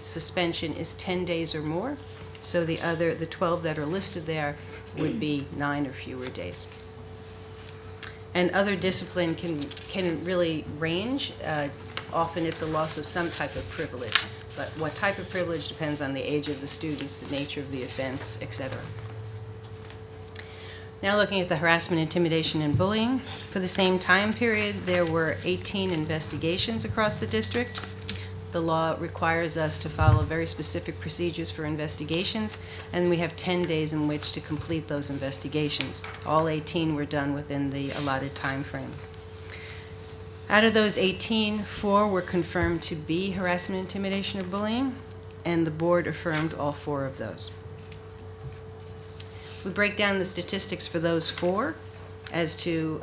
suspension is 10 days or more. So the 12 that are listed there would be 9 or fewer days. And other discipline can really range. Often it's a loss of some type of privilege, but what type of privilege depends on the age of the students, the nature of the offense, etc. Now looking at the harassment, intimidation, and bullying. For the same time period, there were 18 investigations across the district. The law requires us to follow very specific procedures for investigations, and we have 10 days in which to complete those investigations. All 18 were done within the allotted time frame. Out of those 18, 4 were confirmed to be harassment, intimidation, or bullying, and the board affirmed all 4 of those. We break down the statistics for those 4 as to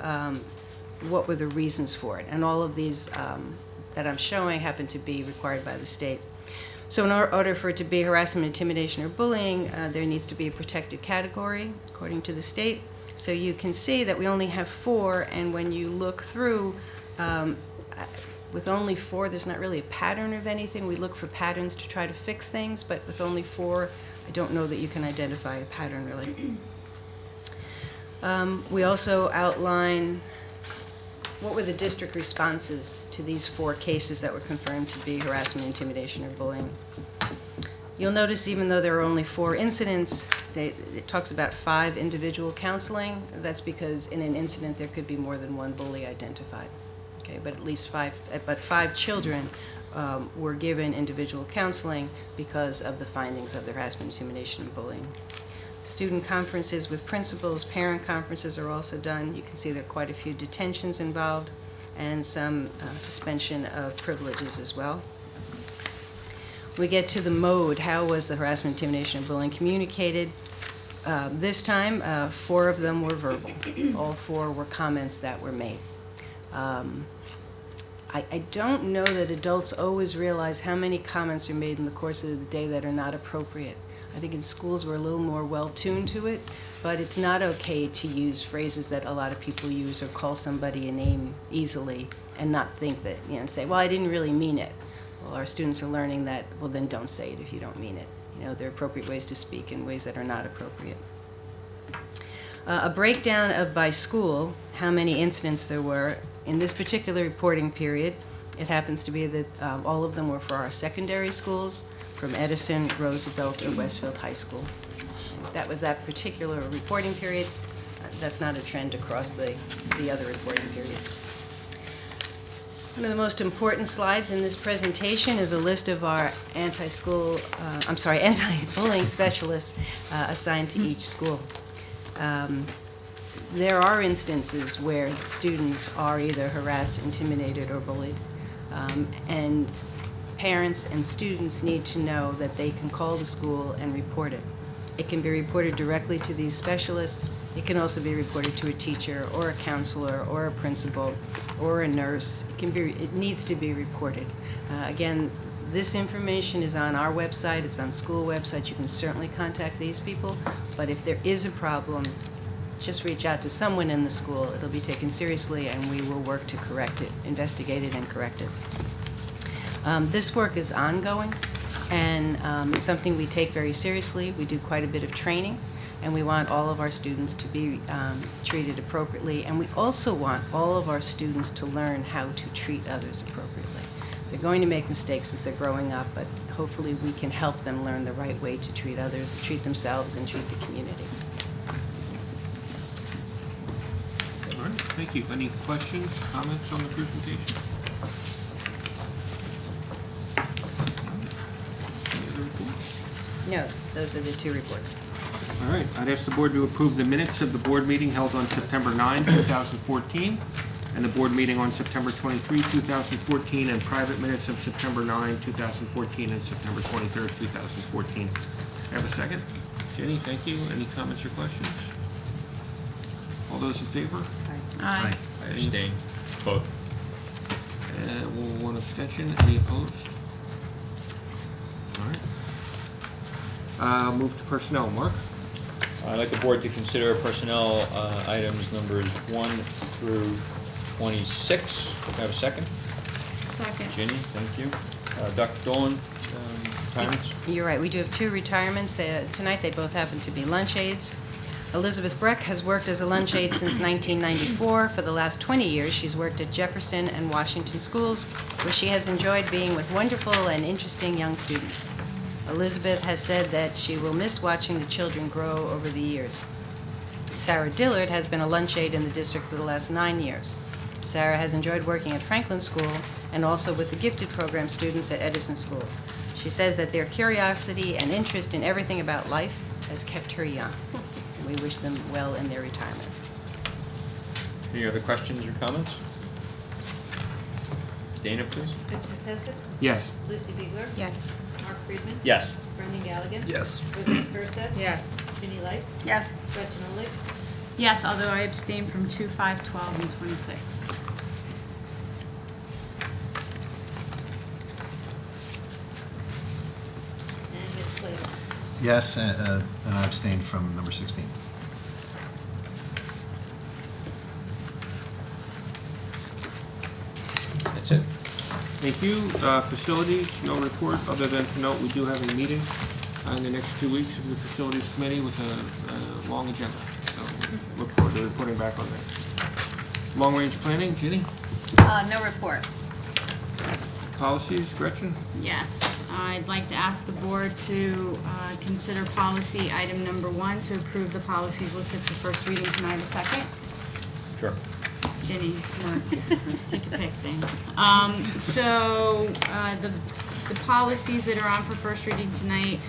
what were the reasons for it, and all of these that I'm showing happen to be required by the state. So in order for it to be harassment, intimidation, or bullying, there needs to be a protected category according to the state. So you can see that we only have 4, and when you look through, with only 4, there's not really a pattern of anything. We look for patterns to try to fix things, but with only 4, I don't know that you can identify a pattern really. We also outline what were the district responses to these 4 cases that were confirmed to be harassment, intimidation, or bullying. You'll notice even though there are only 4 incidents, it talks about 5 individual counseling. That's because in an incident there could be more than 1 bully identified. Okay, but at least 5 children were given individual counseling because of the findings of the harassment, intimidation, and bullying. Student conferences with principals, parent conferences are also done. You can see there are quite a few detentions involved and some suspension of privileges as well. We get to the mode. How was the harassment, intimidation, and bullying communicated? This time, 4 of them were verbal. All 4 were comments that were made. I don't know that adults always realize how many comments are made in the course of the day that are not appropriate. I think in schools we're a little more well-tuned to it, but it's not okay to use phrases that a lot of people use or call somebody a name easily and not think that, say, well, I didn't really mean it. Well, our students are learning that, well, then don't say it if you don't mean it. There are appropriate ways to speak and ways that are not appropriate. A breakdown of by school, how many incidents there were. In this particular reporting period, it happens to be that all of them were for our secondary schools, from Edison, Roosevelt, or Westfield High School. That was that particular reporting period. That's not a trend across the other reporting periods. One of the most important slides in this presentation is a list of our anti-bullying specialists assigned to each school. There are instances where students are either harassed, intimidated, or bullied, and parents and students need to know that they can call the school and report it. It can be reported directly to these specialists. It can also be reported to a teacher or a counselor or a principal or a nurse. It needs to be reported. Again, this information is on our website. It's on school websites. You can certainly contact these people, but if there is a problem, just reach out to someone in the school. It'll be taken seriously, and we will work to correct it, investigate it, and correct it. This work is ongoing, and it's something we take very seriously. We do quite a bit of training, and we want all of our students to be treated appropriately, and we also want all of our students to learn how to treat others appropriately. They're going to make mistakes as they're growing up, but hopefully we can help them learn the right way to treat others, treat themselves, and treat the community. All right, thank you. Any questions, comments on the presentation? Any other reports? No, those are the two reports. All right, I'd ask the board to approve the minutes of the board meeting held on September 9, 2014, and the board meeting on September 23, 2014, and private minutes of September 9, 2014, and September 23, 2014. Have a second? Jenny, thank you. Any comments or questions? All those in favor? Aye. Abstain. Both. One abstention. Any opposed? All right. Move to personnel. Mark? I'd like the board to consider personnel items numbers 1 through 26. Can I have a second? Second. Ginny, thank you. Dr. Dolan, retirements? You're right, we do have two retirements. Tonight they both happen to be lunch aides. Elizabeth Breck has worked as a lunch aide since 1994. For the last 20 years, she's worked at Jefferson and Washington schools, where she has enjoyed being with wonderful and interesting young students. Elizabeth has said that she will miss watching the children grow over the years. Sarah Dillard has been a lunch aide in the district for the last 9 years. Sarah has enjoyed working at Franklin School and also with the gifted program students at Edison School. She says that their curiosity and interest in everything about life has kept her young. We wish them well in their retirement. Any other questions or comments? Dana, please. Rich Missessip? Yes. Lucy Biegler? Yes. Mark Friedman? Yes. Brendan Galligan? Yes. Roseanne Firstep? Yes. Ginny Lights? Yes. Gretchen Olich? Yes, although I abstain from 2, 5, 12, and 26. And Mitch Slater? Yes, and I abstained from number 16. That's it. Thank you. Facilities, no report, other than to note we do have a meeting in the next 2 weeks of the Facilities Committee with a long agenda. So look forward to reporting back on that. Long-range planning, Ginny? No report. Policies, Gretchen? Yes, I'd like to ask the board to consider policy item number 1 to approve the policies listed for first reading. Can I have a second? Sure. Ginny, Mark, take your pick thing. The policies that are on for first reading tonight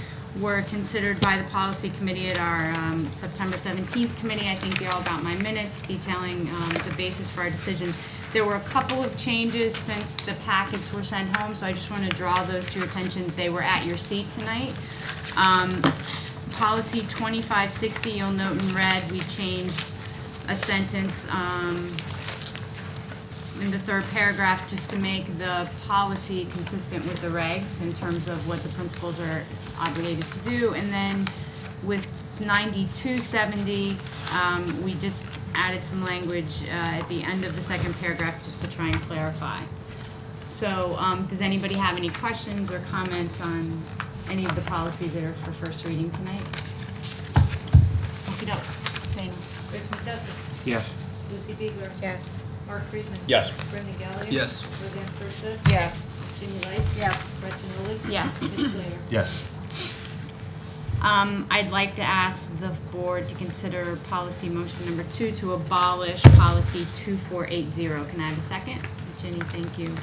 were considered by the policy committee at our September 17th committee. I think you all got my minutes detailing the basis for our decision. There were a couple of changes since the packets were sent home, so I just want to draw those to your attention. They were at your seat tonight. Policy 2560, you'll note in red, we changed a sentence in the third paragraph just to make the policy consistent with the regs in terms of what the principals are obligated to do. And then with 9270, we just added some language at the end of the second paragraph just to try and clarify. So does anybody have any questions or comments on any of the policies that are for first reading tonight? Okey-doke. Dana? Rich Missessip? Yes. Lucy Biegler? Yes. Mark Friedman? Yes. Brendan Galligan? Yes. Roseanne Firstep? Yes. Ginny Lights? Yes. Gretchen Olich? Yes. Mitch Slater? Yes. I'd like to ask the board to consider policy motion number 2 to abolish policy 2480. Can I have a second? Jenny, thank you.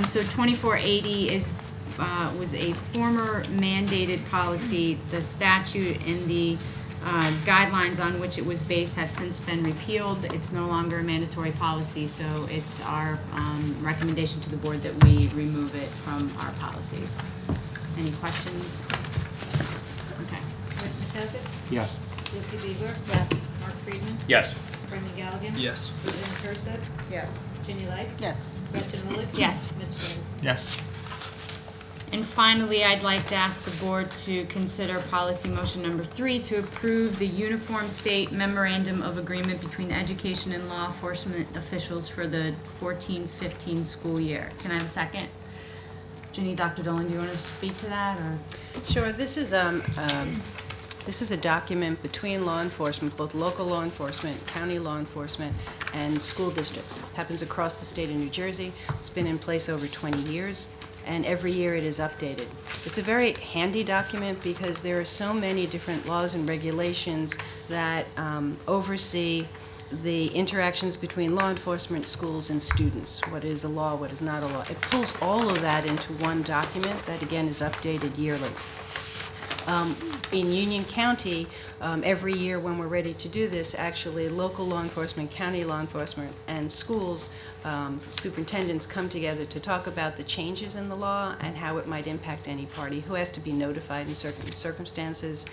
So 2480 was a former mandated policy. The statute and the guidelines on which it was based have since been repealed. It's no longer a mandatory policy, so it's our recommendation to the board that we remove it from our policies. Any questions? Okay. Rich Missessip? Yes. Lucy Biegler? Yes. Mark Friedman? Yes. Brendan Galligan? Yes. Roseanne Firstep? Yes. Ginny Lights? Yes. Gretchen Olich? Yes. Mitch Slater? Yes. And finally, I'd like to ask the board to consider policy motion number 3 to approve the Uniform State Memorandum of Agreement between education and law enforcement officials for the 14-15 school year. Can I have a second? Ginny, Dr. Dolan, do you want to speak to that, or? Sure. This is This is a document between law enforcement, both local law enforcement, county law enforcement, and school districts. It happens across the state of New Jersey. It's been in place over 20 years, and every year it is updated. It's a very handy document because there are so many different laws and regulations that oversee the interactions between law enforcement, schools, and students. What is a law, what is not a law. It pulls all of that into one document that, again, is updated yearly. In Union County, every year when we're ready to do this, actually local law enforcement, county law enforcement, and schools, superintendents come together to talk about the changes in the law and how it might impact any party, who has to be notified in certain circumstances,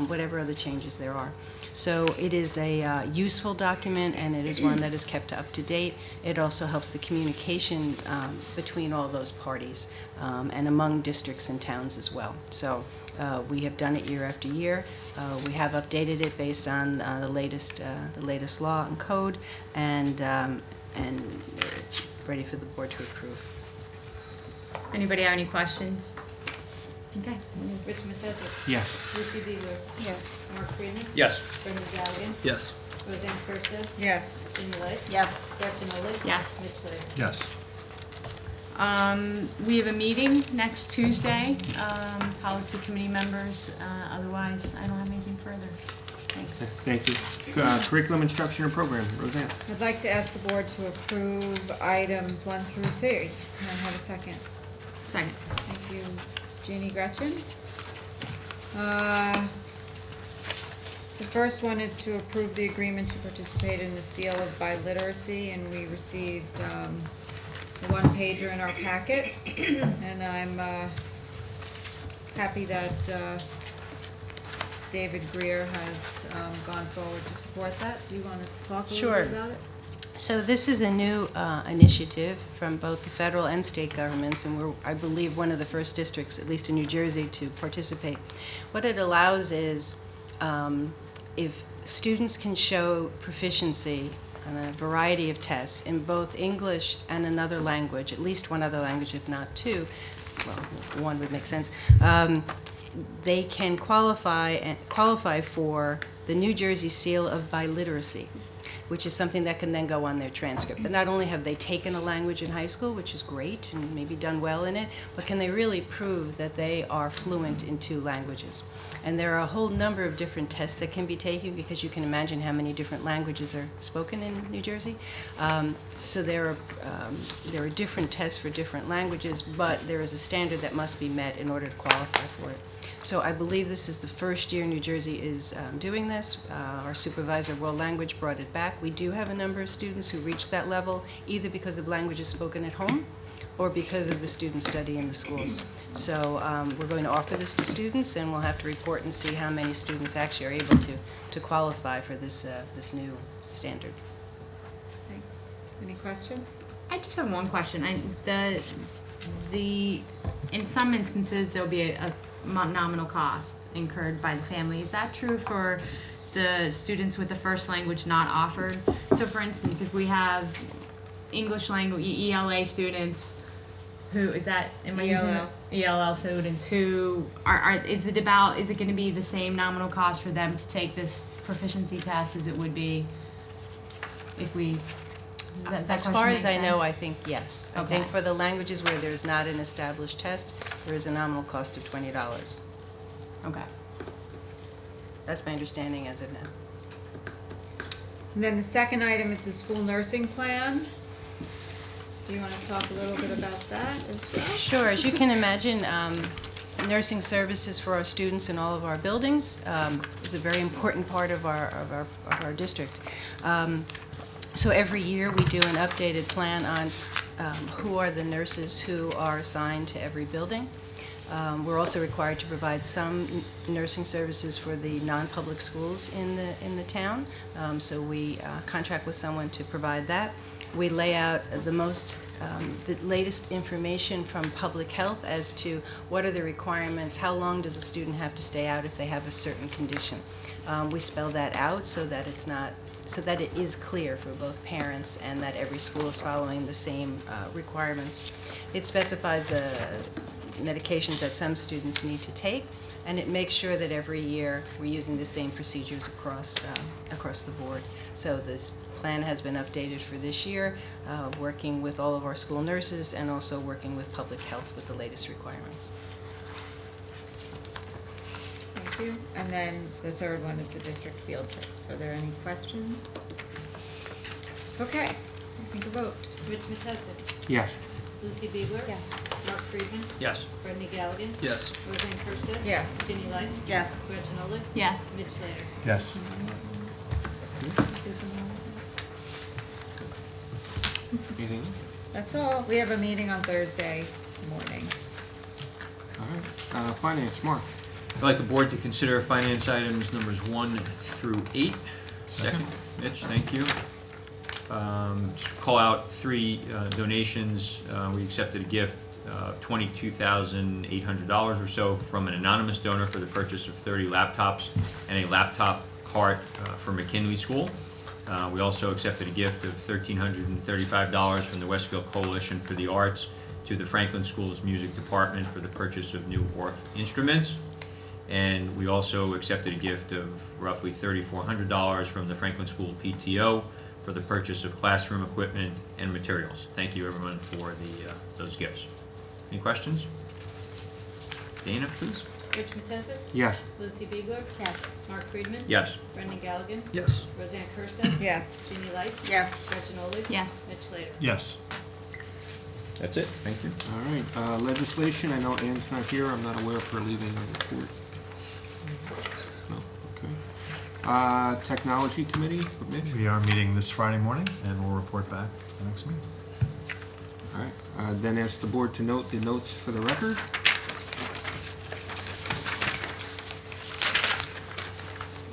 whatever other changes there are. So it is a useful document, and it is one that is kept up to date. It also helps the communication between all those parties and among districts and towns as well. So we have done it year after year. We have updated it based on the latest law and code, and ready for the board to approve. Anybody have any questions? Okay. Rich Massetta. Yes. Lucy Beaver. Yes. Mark Friedman. Yes. Brendan Galligan. Yes. Roseanne Firstad. Yes. Ginny Light. Yes. Gretchen Oley. Yes. Mitch Slater. Yes. We have a meeting next Tuesday. Policy committee members, otherwise, I don't have anything further. Thanks. Thank you. Curriculum, instruction, and program. Roseanne. I'd like to ask the board to approve items 1 through 3. Can I have a second? Second. Thank you, Jeannie. Gretchen? The first one is to approve the agreement to participate in the Seal of Biliteracy, and we received a one-pager in our packet, and I'm happy that David Greer has gone forward to support that. Do you want to talk a little bit about it? So this is a new initiative from both the federal and state governments, and we're, I believe, one of the first districts, at least in New Jersey, to participate. What it allows is if students can show proficiency on a variety of tests in both English and another language, at least one other language, if not two, well, one would make sense, they can qualify for the New Jersey Seal of Biliteracy, which is something that can then go on their transcript. That not only have they taken a language in high school, which is great, and maybe done well in it, but can they really prove that they are fluent in 2 languages. And there are a whole number of different tests that can be taken, because you can imagine how many different languages are spoken in New Jersey. So there are different tests for different languages, but there is a standard that must be met in order to qualify for it. So I believe this is the first year New Jersey is doing this. Our supervisor, world language, brought it back. We do have a number of students who reach that level, either because of languages spoken at home or because of the student study in the schools. So we're going to offer this to students, and we'll have to report and see how many students actually are able to qualify for this new standard. Thanks. Any questions? I just have one question. In some instances, there'll be a nominal cost incurred by the family. Is that true for the students with the first language not offered? So for instance, if we have English language, ELA students, who is that? Am I using ELL. ELL students who is it going to be the same nominal cost for them to take this proficiency test as it would be if we? As far as I know, I think yes. I Okay. think for the languages where there's not an established test, there is a nominal cost of $20. Okay. That's my understanding as of now. And then the second item is the school nursing plan. Do you want to talk a little bit about that as well? Sure. As you can imagine, nursing services for our students in all of our buildings is a very important part of our district. So every year we do an updated plan on who are the nurses who are assigned to every building. We're also required to provide some nursing services for the non-public schools in the town. So we contract with someone to provide that. We lay out the latest information from public health as to what are the requirements, how long does a student have to stay out if they have a certain condition. We spell that out so that it is clear for both parents and that every school is following the same requirements. It specifies the medications that some students need to take, and it makes sure that every year we're using the same procedures across the board. So this plan has been updated for this year, working with all of our school nurses and also working with public health with the latest requirements. Thank you. And then the third one is the district field trips. Are there any questions? Okay, I think a vote. Rich Matesic. Yes. Lucy Biegler. Yes. Mark Friedman. Yes. Brittany Galligan. Yes. Roseanne Kirsten. Yes. Ginny Lights. Yes. Gretchen Oleg. Yes. Mitch Slater. Yes. Anything else? That's all. We have a meeting on Thursday morning. All right. Finance, Mark. I'd like the board to consider finance items numbers 1 through 8. Second. Mitch, thank you. Just call out 3 donations. We accepted a gift of $22,800 or so from an anonymous donor for the purchase of 30 laptops and a laptop cart for McKinley School. We also accepted a gift of $1,335 from the Westfield Coalition for the Arts to the Franklin School's music department for the purchase of new Orff instruments. And we also accepted a gift of roughly $3,400 from the Franklin School PTO for the purchase of classroom equipment and materials. Thank you, everyone, for those gifts. Any questions? Dana, please. Rich Matesic. Yes. Lucy Biegler. Yes. Mark Friedman. Yes. Brendan Galligan. Yes. Roseanne Kirsten. Yes. Ginny Lights. Yes. Gretchen Oleg. Yes. Mitch Slater. Yes. That's it. Thank you. All right. Legislation. I know Ann's not here. I'm not aware of her leaving a report. No. Okay. Technology Committee. Mitch. We are meeting this Friday morning, and we'll report back the next meeting. All right. Then ask the board to note the notes for the record.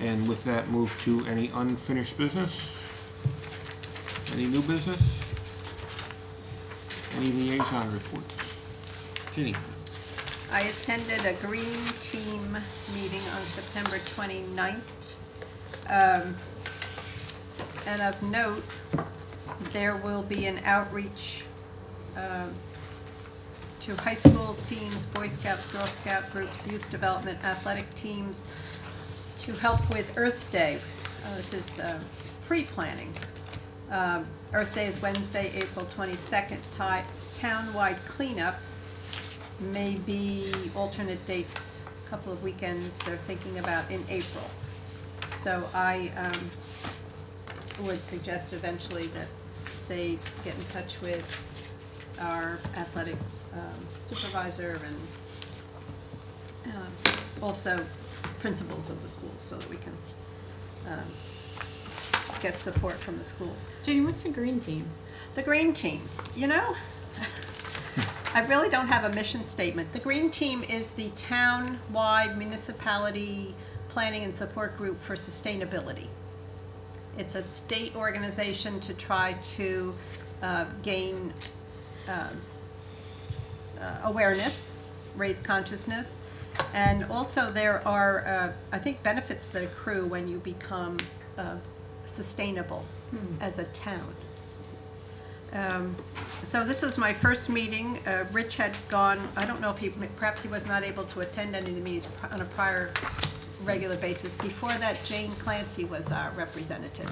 And with that, move to any unfinished business? Any new business? Any liaison reports? Ginny? I attended a Green Team meeting on September 29th. And of note, there will be an outreach to high school teams, Boy Scouts, Girl Scout groups, youth development, athletic teams, to help with Earth Day. This is pre-planning. Earth Day is Wednesday, April 22nd. Town-wide cleanup may be alternate dates, a couple of weekends they're thinking about in April. So I would suggest eventually that they get in touch with our athletic supervisor and also principals of the schools so that we can get support from the schools. Jenny, what's the green team? The Green Team, you know, I really don't have a mission statement. The Green Team is the town-wide municipality planning and support group for sustainability. It's a state organization to try to gain awareness, raise consciousness, and also there are, I think, benefits that accrue when you become sustainable as a town. So this was my first meeting. Rich had gone, I don't know if perhaps he was not able to attend any of the meetings on a prior regular basis. Before that, Jane Clancy was our representative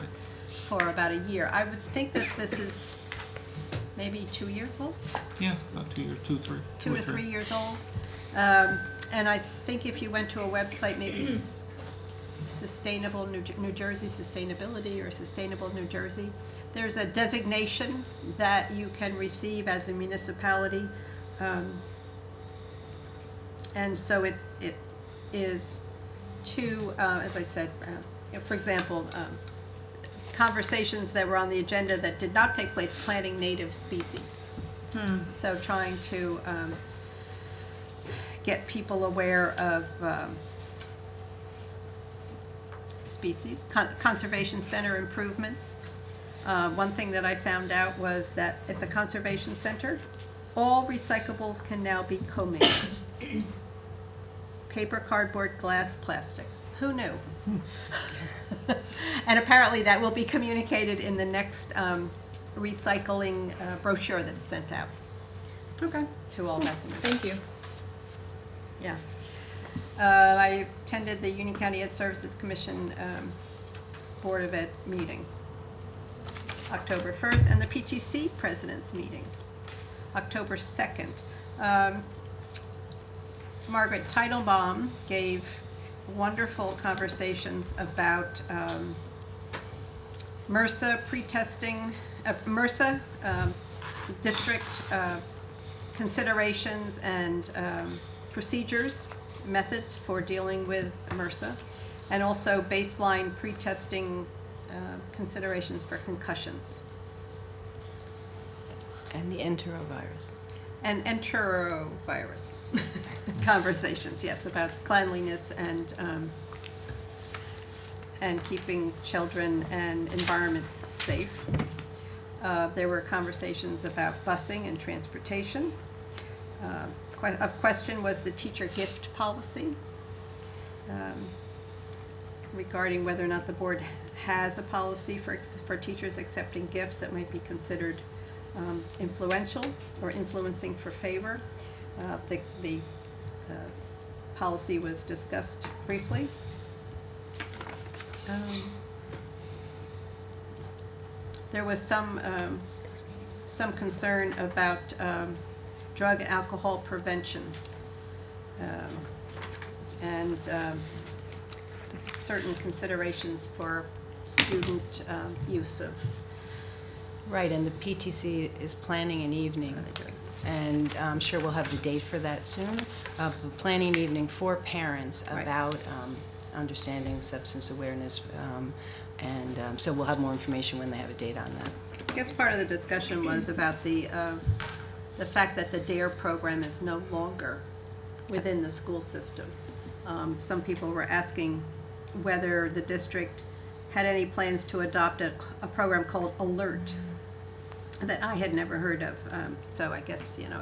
for about a year. I would think that this is maybe 2 years old? Yeah, about 2 years, 2, 3. 2 or 3 years old. And I think if you went to a website, maybe Sustainable New Jersey Sustainability or Sustainable New Jersey, there's a designation that you can receive as a municipality. And so it is to, as I said, for example, conversations that were on the agenda that did not take place, planting native species. So trying to get people aware of species, conservation center improvements. One thing that I found out was that at the conservation center, all recyclables can now be co-made. Paper, cardboard, glass, plastic. Who knew? And apparently that will be communicated in the next recycling brochure that's sent out. Okay. To all residents. Thank you. Yeah. I attended the Union County Ed Services Commission Board of Ed meeting, October 1st, and the PTC President's meeting, October 2nd. Margaret Teitelbaum gave wonderful conversations about MRSA pre-testing, MRSA district considerations and procedures, methods for dealing with MRSA, and also baseline pre-testing considerations for concussions. And the enterovirus. And enterovirus conversations, yes, about cleanliness and keeping children and environments safe. There were conversations about busing and transportation. A question was the teacher gift policy, regarding whether or not the board has a policy for teachers accepting gifts that might be considered influential or influencing for favor. The policy was discussed briefly. There was some concern about drug and alcohol prevention and certain considerations for student use of. Right, and the PTC is planning an evening, and I'm sure we'll have the date for that soon, planning an evening for parents about understanding substance awareness, and so we'll have more information when they have a date on that. I guess part of the discussion was about the fact that the DARE program is no longer within the school system. Some people were asking whether the district had any plans to adopt a program called ALERT that I had never heard of. So I guess, you know,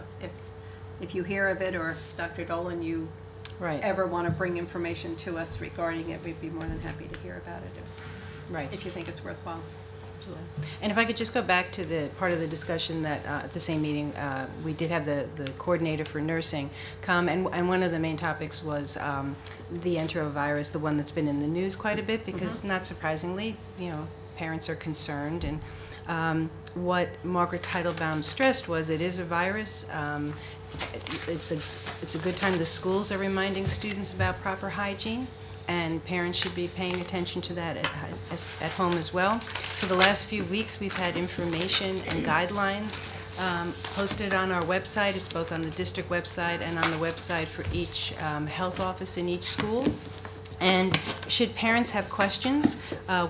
if you hear of it, or if Dr. Dolan, you ever want to bring information to us regarding it, we'd be more than happy to hear about it if you think it's worthwhile. Absolutely. And if I could just go back to the part of the discussion that at the same meeting, we did have the coordinator for nursing come, and one of the main topics was the enterovirus, the one that's been in the news quite a bit, because not surprisingly, you know, parents are concerned. And what Margaret Teitelbaum stressed was it is a virus. It's a good time. The schools are reminding students about proper hygiene, and parents should be paying attention to that at home as well. For the last few weeks, we've had information and guidelines posted on our website. It's both on the district website and on the website for each health office in each school. And should parents have questions,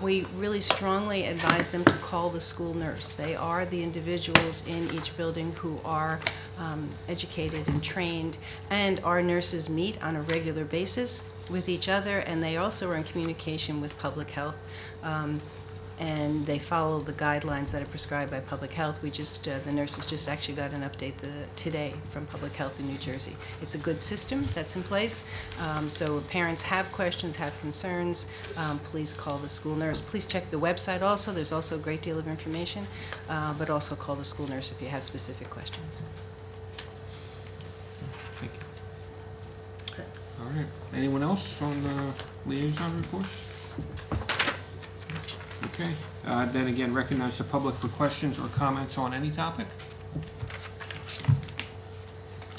we really strongly advise them to call the school nurse. They are the individuals in each building who are educated and trained, and our nurses meet on a regular basis with each other, and they also are in communication with public health, and they follow the guidelines that are prescribed by public health. We just, the nurses just actually got an update today from public health in New Jersey. It's a good system that's in place, so if parents have questions, have concerns, please call the school nurse. Please check the website also. There's also a great deal of information, but also call the school nurse if you have specific questions. Thank you. All right. Anyone else on the liaison reports? Okay. Then again, recognize the public for questions or comments on any topic.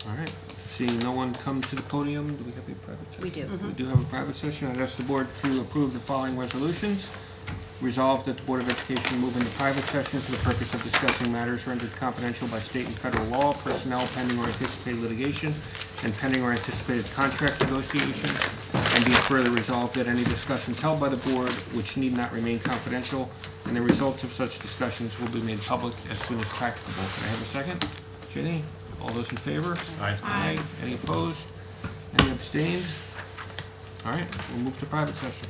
All right. Seeing no one come to the podium, do we have a private session? We do. We do have a private session. I'd ask the board to approve the following resolutions. Resolved that the Board of Education move into private session for the purpose of discussing matters rendered confidential by state and federal law, personnel pending or anticipated litigation, and pending or anticipated contract negotiation. And be it further resolved that any discussions held by the board which need not remain confidential, and the results of such discussions will be made public as soon as practicable. Can I have a second? Jenny? All those in favor? Aye. Aye. Any opposed? Any abstained? All right, we'll move to private session.